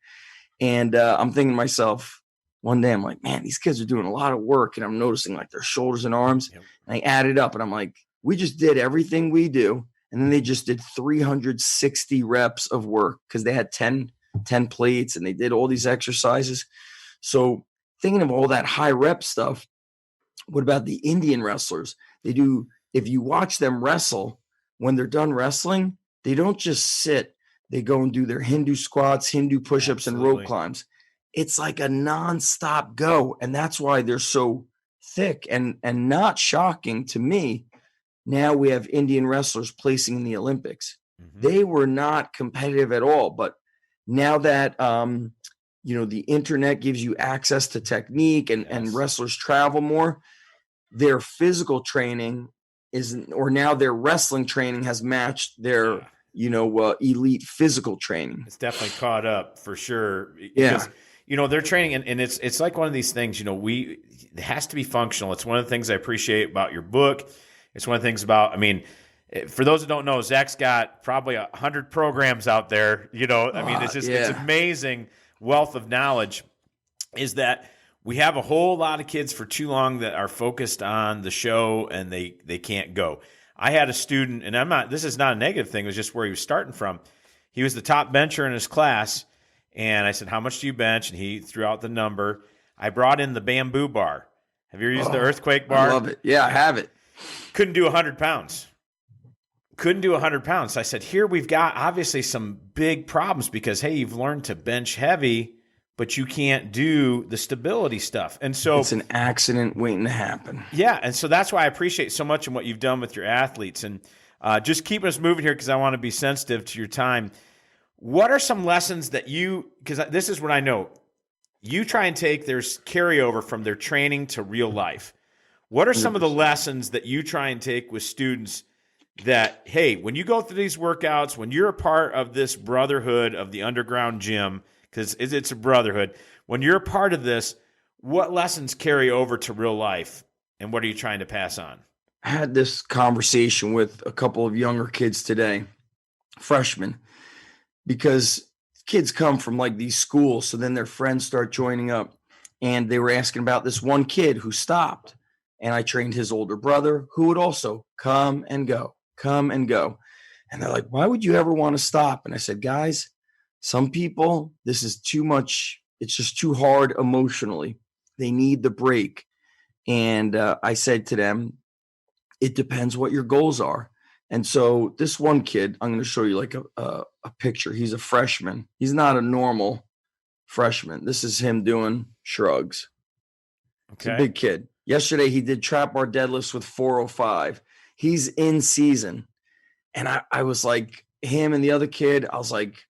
And I'm thinking to myself, one day I'm like, man, these kids are doing a lot of work. And I'm noticing like their shoulders and arms. And I added up and I'm like, we just did everything we do. And then they just did 360 reps of work because they had 10 plates and they did all these exercises. So thinking of all that high rep stuff, what about the Indian wrestlers? They do, if you watch them wrestle, when they're done wrestling, they don't just sit. They go and do their Hindu squats, Hindu push-ups, and rope climbs. It's like a nonstop go. And that's why they're so thick and not shocking to me. Now we have Indian wrestlers placing in the Olympics. Mm-hmm. They were not competitive at all. But now that, you know, the internet gives you access to technique and wrestlers travel more, their physical training or now their wrestling training has matched their, you know, elite physical training. It's definitely caught up for sure. Because, you know, they're training and it's like one of these things, you know, it has to be functional. It's one of the things I appreciate about your book. It's one of the things about, I mean, for those that don't know, Zach's got probably 100 programs out there. You know, I mean, it's just it's amazing wealth of knowledge. Is that we have a whole lot of kids for too long that are focused on the show and they can't go. I had a student, and this is not a negative thing. It was just where he was starting from. He was the top bencher in his class, and I said, "How much do you bench?" And he threw out the number. I brought in the bamboo bar. Have you ever used the earthquake bar? I love it. Yeah, I have it. Couldn't do 100 pounds. Couldn't do 100 pounds. So I said, here we've got obviously some big problems because, hey, you've learned to bench heavy, but you can't do the stability stuff. And so it's an accident waiting to happen. Yeah. And so that's why I appreciate so much in what you've done with your athletes. And just keeping us moving here because I want to be sensitive to your time. What are some lessons that because this is what I know, you try and take there's carryover from their training to real life. What are some 100%. Of the lessons that you try and take with students that, hey, when you go through these workouts, when you're a part of this brotherhood of the underground gym, because it's a brotherhood, when you're a part of this, what lessons carry over to real life, and what are you trying to pass on? I had this conversation with a couple of younger kids today, freshmen, because kids come from like these schools. So then their friends start joining up, and they were asking about this one kid who stopped. And I trained his older brother who would also come and go, come and go. And they're like, why would you ever want to stop? And I said, guys, some people, this is too much. It's just too hard emotionally. They need the break. And I said to them, it depends what your goals are. And so this one kid, I'm going to show you like a picture. He's a freshman. He's not a normal freshman. This is him doing shrugs. It's a big kid. Yesterday, he did trap bar deadlifts with 405. He's in season. And I was like, him and the other kid, I was like,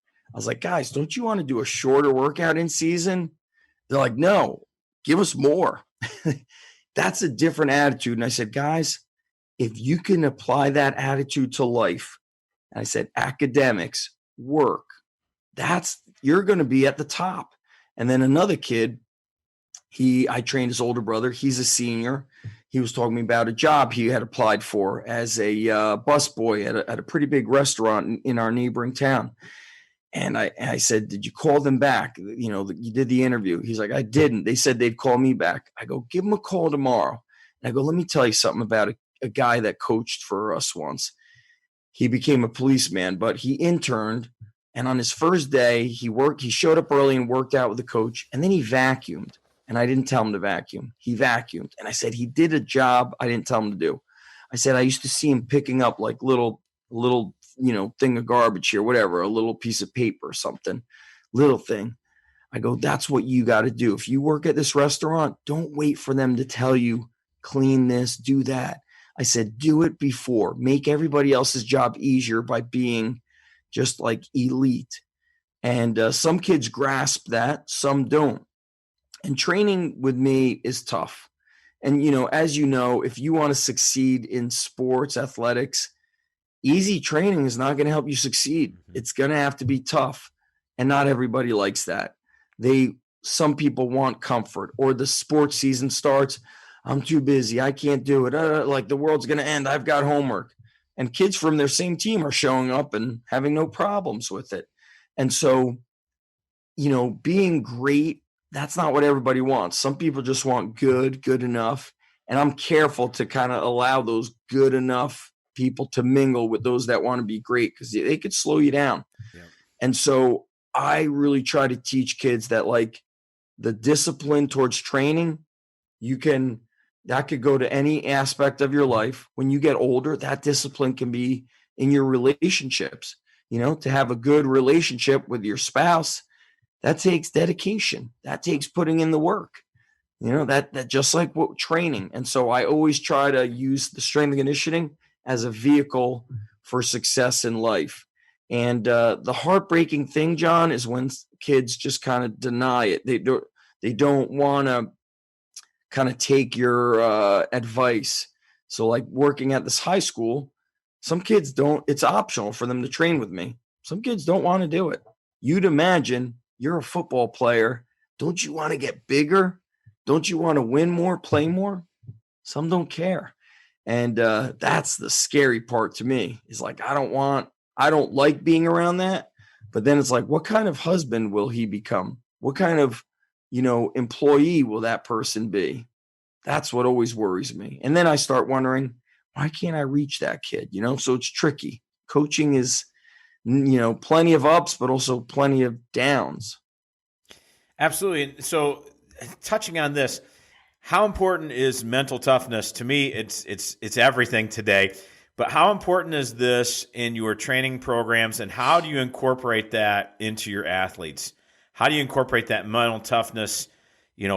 guys, don't you want to do a shorter workout in season? They're like, no, give us more. That's a different attitude. And I said, guys, if you can apply that attitude to life, and I said, academics, work, you're going to be at the top. And then another kid, I trained his older brother. He's a senior. He was talking to me about a job he had applied for as a busboy at a pretty big restaurant in our neighboring town. And I said, did you call them back? You did the interview. He's like, I didn't. They said they'd call me back. I go, give them a call tomorrow. And I go, let me tell you something about a guy that coached for us once. He became a policeman, but he interned. And on his first day, he showed up early and worked out with the coach. And then he vacuumed. And I didn't tell him to vacuum. He vacuumed. And I said, he did a job I didn't tell him to do. I said, I used to see him picking up like little, thing of garbage here, whatever, a little piece of paper or something, little thing. I go, that's what you got to do. If you work at this restaurant, don't wait for them to tell you, clean this, do that. I said, do it before. Make everybody else's job easier by being just like elite. And some kids grasp that, some don't. And training with me is tough. And, as you know, if you want to succeed in sports, athletics, easy training is not going to help you succeed. It's going to have to be tough. And not everybody likes that. Some people want comfort, or the sports season starts. I'm too busy. I can't do it. Like the world's going to end. I've got homework. And kids from their same team are showing up and having no problems with it. And so, being great, that's not what everybody wants. Some people just want good enough. And I'm careful to kind of allow those good enough people to mingle with those that want to be great, because they could slow you down. Yeah. And so I really try to teach kids that like the discipline towards training, that could go to any aspect of your life. When you get older, that discipline can be in your relationships. To have a good relationship with your spouse, that takes dedication. That takes putting in the work. That just like what training. And so I always try to use the strength and conditioning as a vehicle for success in life. And the heartbreaking thing, John, is when kids just kind of deny it. They don't want to kind of take your advice. So like working at this high school, some kids it's optional for them to train with me. Some kids don't want to do it. You'd imagine you're a football player. Don't you want to get bigger? Don't you want to win more, play more? Some don't care. And that's the scary part to me, is like, I don't like being around that. But then it's like, what kind of husband will he become? What kind of, employee will that person be? That's what always worries me. And then I start wondering, why can't I reach that kid? So it's tricky. Coaching is, plenty of ups, but also plenty of downs. Absolutely. So touching on this, how important is mental toughness? To me, it's everything today. But how important is this in your training programs, and how do you incorporate that into your athletes? How do you incorporate that mental toughness,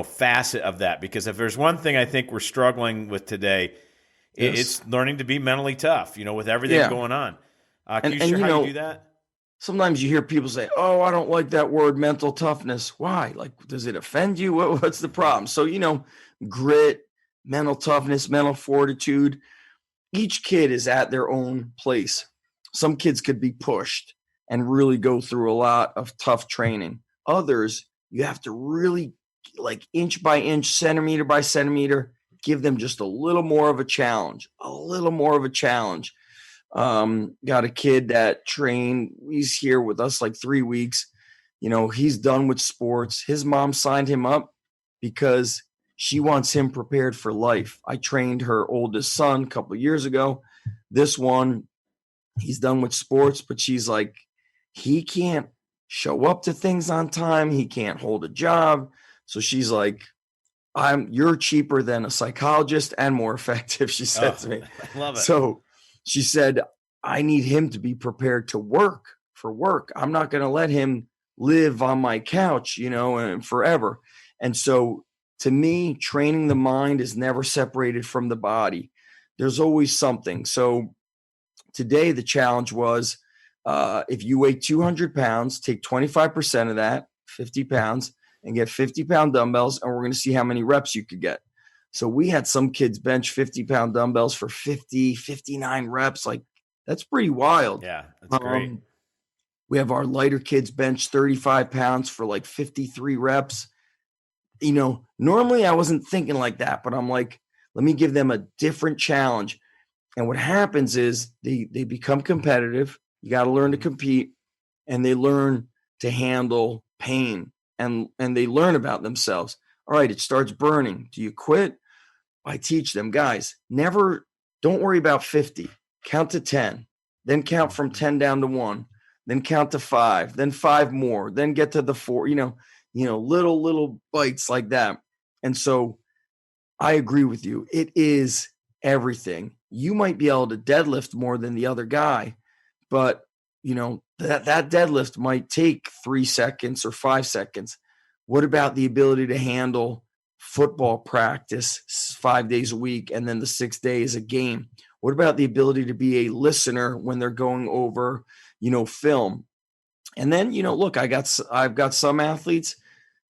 facet of that? Because if there's one thing I think we're struggling with today, yes, it's learning to be mentally tough, with everything going on. Can you share how you do that? Sometimes you hear people say, oh, I don't like that word, mental toughness. Why? Like, does it offend you? What's the problem? So, grit, mental toughness, mental fortitude. each kid is at their own place. Some kids could be pushed and really go through a lot of tough training. Others, you have to really, like, inch by inch, centimeter by centimeter, give them just a little more of a challenge, Got a kid that trained, he's here with us like 3 weeks. He's done with sports. His mom signed him up because she wants him prepared for life. I trained her oldest son a couple of years ago. This one, he's done with sports, but she's like, he can't show up to things on time. He can't hold a job. So she's like, you're cheaper than a psychologist and more effective, she said to me. I love it. So she said, I need him to be prepared to work for work. I'm not going to let him live on my couch, and forever. And so to me, training the mind is never separated from the body. There's always something. So today the challenge was, if you weigh 200 pounds, take 25% of that, 50 pounds, and get 50-pound dumbbells, and we're going to see how many reps you could get. So we had some kids bench 50-pound dumbbells for 50, 59 reps. Like, that's pretty wild. Yeah, that's great. We have our lighter kids bench 35 pounds for like 53 reps. Normally I wasn't thinking like that, but I'm like, let me give them a different challenge. And what happens is they become competitive. You got to learn to compete, and they learn to handle pain, and they learn about themselves. All right, it starts burning. Do you quit? I teach them, guys, don't worry about 50. Count to 10, then count from 10 down to 1, then count to 5, then 5 more, then get to the 4, little bites like that. And so I agree with you. It is everything. You might be able to deadlift more than the other guy, but that deadlift might take 3 seconds or 5 seconds. What about the ability to handle football practice 5 days a week and then the 6 days a game? What about the ability to be a listener when they're going over, film? And then, look, I've got some athletes,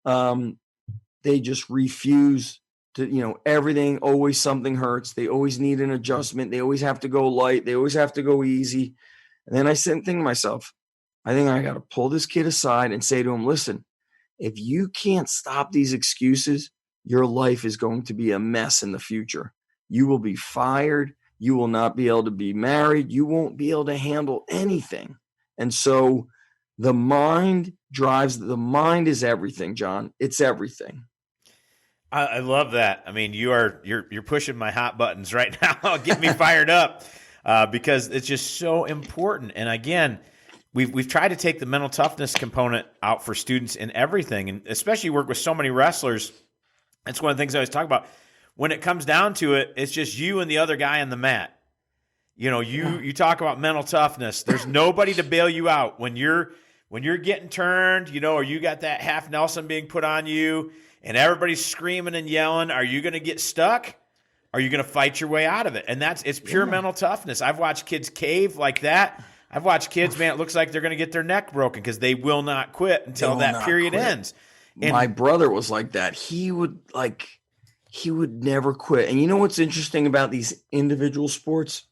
they just refuse to, everything, always something hurts. They always need an adjustment. They always have to go light. They always have to go easy. And then I sit and think to myself, I think I got to pull this kid aside and say to him, listen, if you can't stop these excuses, your life is going to be a mess in the future. You will be fired. You will not be able to be married. You won't be able to handle anything. And so the mind is everything, John. It's everything. I love that. I mean, you're pushing my hot buttons right now. Get me fired up because it's just so important. And again, we've tried to take the mental toughness component out for students in everything, and especially work with so many wrestlers. That's one of the things I always talk about. When it comes down to it, it's just you and the other guy on the mat. You talk about mental toughness. There's nobody to bail you out when you're getting turned, or you got that half Nelson being put on you and everybody's screaming and yelling. Are you going to get stuck? Are you going to fight your way out of it? And it's pure mental toughness. I've watched kids cave like that. I've watched kids, man, it looks like they're going to get their neck broken because they will not quit until that period ends. And my brother was like that. He would never quit. And you know what's interesting about these individual sports?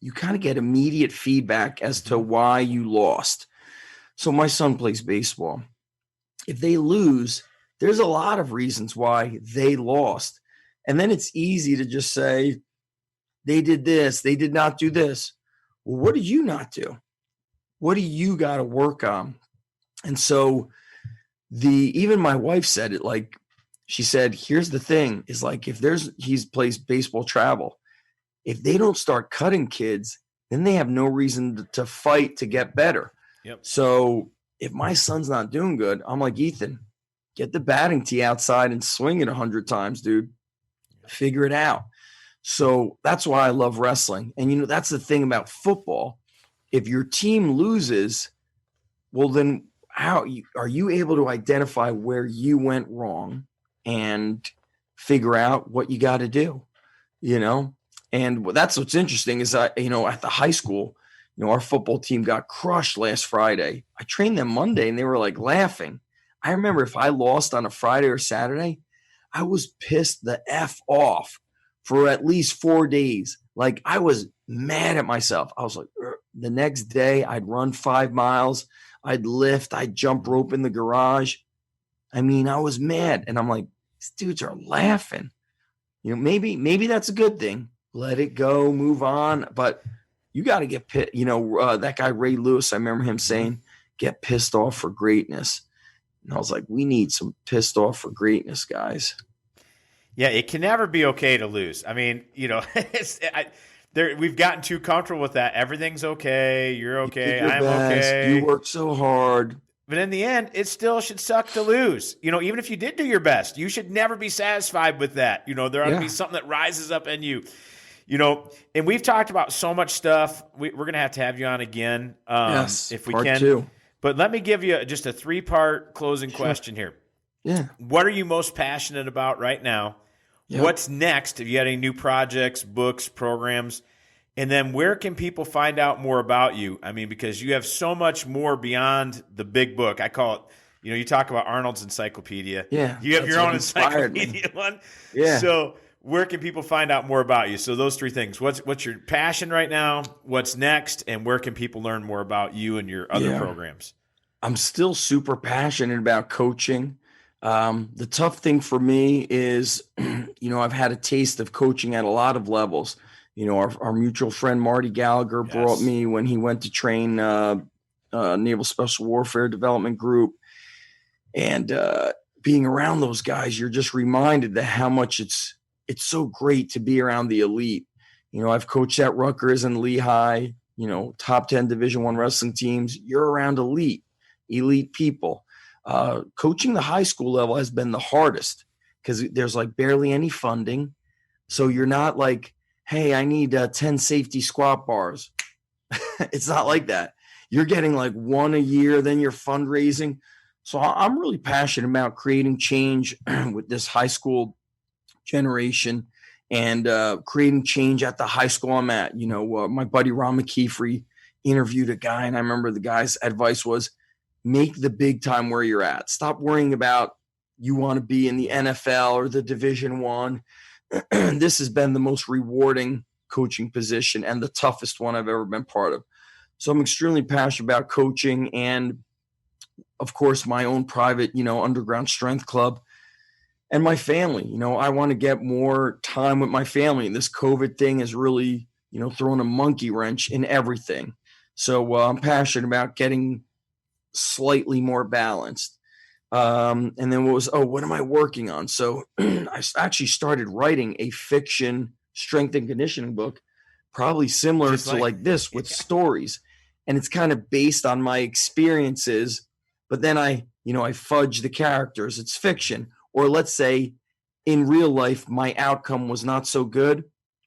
You kind of get immediate feedback as to why you lost. So my son plays baseball. If they lose, there's a lot of reasons why they lost. And then it's easy to just say, they did this, they did not do this. Well, what did you not do? What do you got to work on? And so even my wife said it, like, she said, here's the thing, is like, he plays baseball travel. If they don't start cutting kids, then they have no reason to fight to get better. Yep. So if my son's not doing good, I'm like, Ethan, get the batting tee outside and swing it 100 times, dude. Figure it out. So that's why I love wrestling. And, that's the thing about football. If your team loses, well, then are you able to identify where you went wrong and figure out what you got to do, And that's what's interesting is, at the high school, our football team got crushed last Friday. I trained them Monday and they were like laughing. I remember if I lost on a Friday or Saturday, I was pissed the F off for at least 4 days. Like, I was mad at myself. I was like, the next day I'd run 5 miles, I'd lift, I'd jump rope in the garage. I mean, I was mad. And I'm like, these dudes are laughing. Maybe that's a good thing. Let it go, move on. But you got to get pissed. That guy, Ray Lewis, I remember him saying, get pissed off for greatness. And I was like, we need some pissed off for greatness, guys. Yeah, it can never be okay to lose. I mean, we've gotten too comfortable with that. Everything's okay. You're You did okay. your I'm best. You okay. worked so hard. But in the end, it still should suck to lose. Even if you did do your best, you should never be satisfied with that. There ought to be something that rises up in you. And we've talked about so much stuff. We're going to have you on again Yes, if we part can. 2. But let me give you just a 3-part closing question here. Yeah. What are you most passionate about right now? Yep. What's next? Have you had any new projects, books, programs? And then where can people find out more about you? I mean, because you have so much more beyond the big book. I call it, you talk about Arnold's encyclopedia. Yeah. You have your own encyclopedia one. Yeah. So where can people find out more about you? So those 3 things. What's your passion right now? What's next? And where can people learn more about you and your other programs? I'm still super passionate about coaching. The tough thing for me is, I've had a taste of coaching at a lot of levels. Our mutual friend Marty Gallagher brought me when he went to train Naval Special Warfare Development Group. And being around those guys, you're just reminded that how much it's so great to be around the elite. I've coached at Rutgers and Lehigh, top 10 Division I wrestling teams. You're around elite people. Coaching the high school level has been the hardest because there's like barely any funding. So you're not like, hey, I need 10 safety squat bars. It's not like that. You're getting like 1 a year, then you're fundraising. So I'm really passionate about creating change with this high school generation and creating change at the high school I'm at. My buddy Ron McKeefrey interviewed a guy, and I remember the guy's advice was, make the big time where you're at. Stop worrying about you want to be in the NFL or the Division I. This has been the most rewarding coaching position and the toughest one I've ever been part of. So I'm extremely passionate about coaching and, of course, my own private, underground strength club and my family. I want to get more time with my family. And this COVID thing has really, thrown a monkey wrench in everything. So I'm passionate about getting slightly more balanced. And then what am I working on? So I actually started writing a fiction strength and conditioning book, probably similar to like this with stories. And it's kind of based on my experiences, but then I fudge the characters. It's fiction. Or let's say in real life, my outcome was not so good,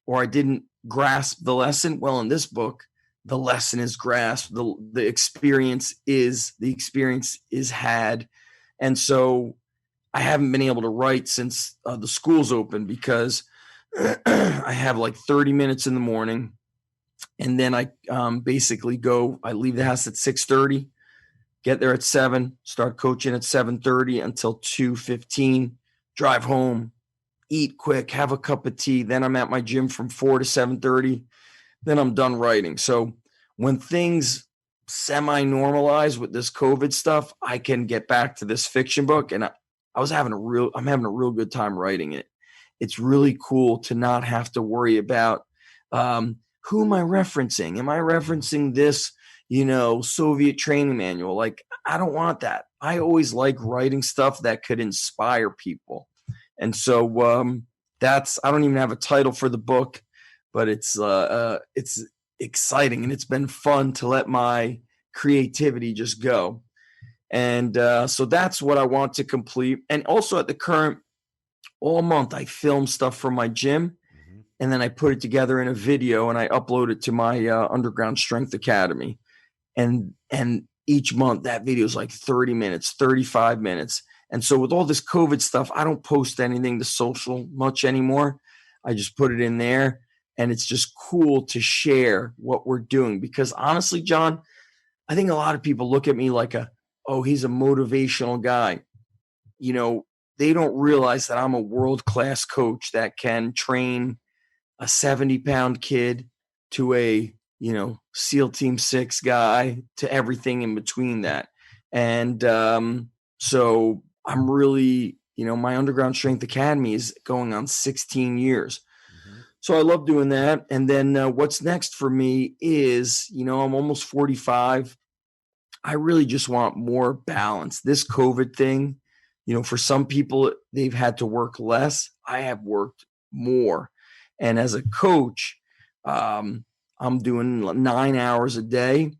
or I didn't grasp the lesson. Well, in this book, the lesson is grasped. The experience is had. And so I haven't been able to write since the school's open because I have like 30 minutes in the morning. And then I basically I leave the house at 6:30, get there at 7, start coaching at 7:30 until 2:15, drive home, eat quick, have a cup of tea. Then I'm at my gym from 4 to 7:30. Then I'm done writing. So when things semi-normalize with this COVID stuff, I can get back to this fiction book. And I'm having a real good time writing it. It's really cool to not have to worry about who am I referencing? Am I referencing this, Soviet training manual? Like, I don't want that. I always like writing stuff that could inspire people. And so I don't even have a title for the book, but it's exciting and it's been fun to let my creativity just go. And so that's what I want to complete. And also at the current, all month, I film stuff from my gym and then I put it together in a video and I upload it to my Underground Strength Academy. And each month that video is like 30 minutes, 35 minutes. And so with all this COVID stuff, I don't post anything to social much anymore. I just put it in there. And it's just cool to share what we're doing because honestly, John, I think a lot of people look at me like he's a motivational guy. They don't realize that I'm a world-class coach that can train a 70-pound kid to a, SEAL Team 6 guy to everything in between that. And so I'm really, my Underground Strength Academy is going on 16 years. Mm-hmm. So I love doing that. And then what's next for me is, I'm almost 45. I really just want more balance. This COVID thing, for some people, they've had to work less. I have worked more. And as a coach, I'm doing 9 hours a day.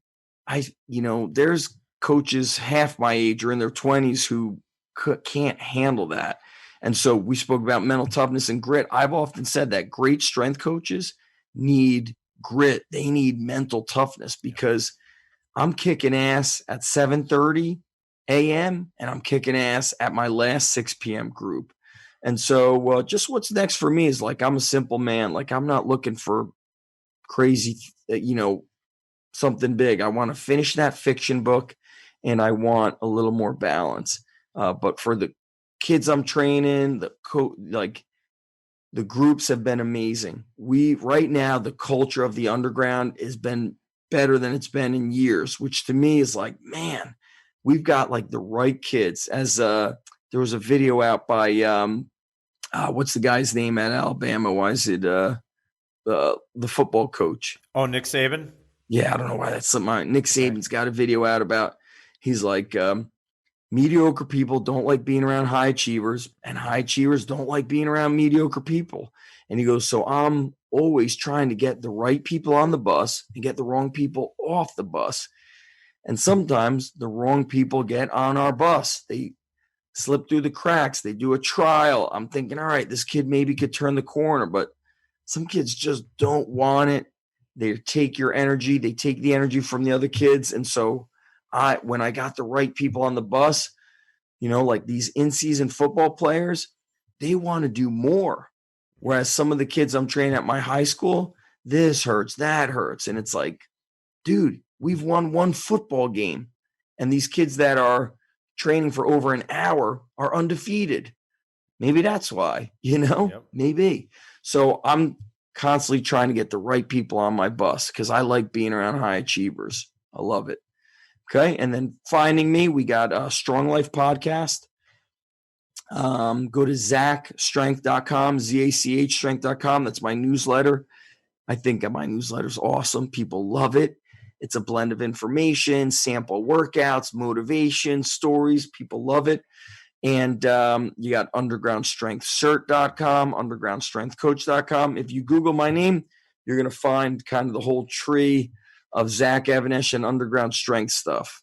There's coaches half my age or in their 20s who can't handle that. And so we spoke about mental toughness and grit. I've often said that great strength coaches need grit. They need mental toughness because I'm kicking ass at 7:30 a.m. and I'm kicking ass at my last 6 p.m. group. And so just what's next for me is like, I'm a simple man. Like I'm not looking for crazy, something big. I want to finish that fiction book and I want a little more balance. But for the kids I'm training, the groups have been amazing. Right now, the culture of the underground has been better than it's been in years, which to me is like, man, we've got like the right kids. As there was a video out by what's the guy's name at Alabama? Why is it the football coach? Oh, Nick Saban? Yeah, I don't know why that's something. Nick Saban's got a video out about, he's like, mediocre people don't like being around high achievers, and high achievers don't like being around mediocre people. And he goes, so I'm always trying to get the right people on the bus and get the wrong people off the bus. And sometimes the wrong people get on our bus. They slip through the cracks. They do a trial. I'm thinking, all right, this kid maybe could turn the corner, but some kids just don't want it. They take your energy. They take the energy from the other kids. And so when I got the right people on the bus, like these in-season football players, they want to do more. Whereas some of the kids I'm training at my high school, this hurts, that hurts. And it's like, dude, we've won one football game. And these kids that are training for over an hour are undefeated. Maybe that's why, Yep. Maybe. So I'm constantly trying to get the right people on my bus because I like being around high achievers. I love it. Okay. And then finding me, we got a Strong Life podcast. Go to zachstrength.com, ZACH strength.com. That's my newsletter. I think my newsletter is awesome. People love it. It's a blend of information, sample workouts, motivation, stories. People love it. And you got undergroundstrengthcert.com, undergroundstrengthcoach.com. If you Google my name, you're going to find kind of the whole tree of Zach Even-Esh and underground strength stuff.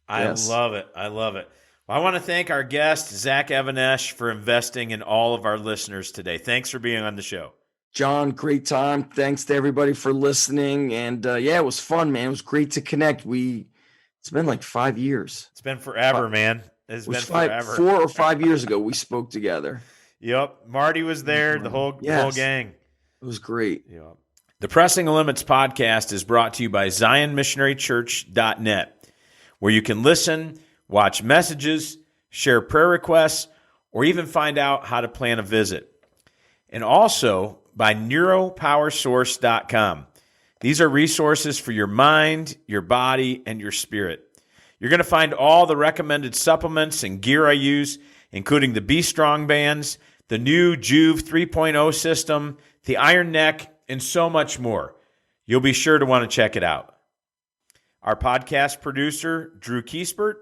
I love it. I love it. Well, I want to thank our guest, Zach Even-Esh, for investing in all of our listeners today. Thanks for being on the show. John, great time. Thanks to everybody for listening. And it was fun, man. It was great to connect. It's been like 5 years. It's been forever, man. It's been forever. 4 or 5 years ago we spoke together. Yep. Marty was there, the whole gang. It was great. Yep. The Pressing the Limits podcast is brought to you by ZionMissionaryChurch.net, where you can listen, watch messages, share prayer requests, or even find out how to plan a visit. And also by NeuroPowerSource.com. These are resources for your mind, your body, and your spirit. You're going to find all the recommended supplements and gear I use, including the Be Strong bands, the new Juve 3.0 system, the Iron Neck, and so much more. You'll be sure to want to check it out. Our podcast producer, Drew Kiespert,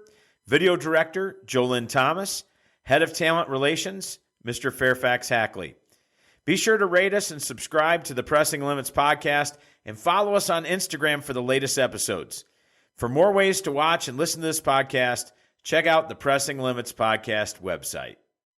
video director, Jolynn Thomas, head of talent relations, Mr. Fairfax Hackley. Be sure to rate us and subscribe to the Pressing Limits podcast and follow us on Instagram for the latest episodes. For more ways to watch and listen to this podcast, check out the Pressing Limits podcast website.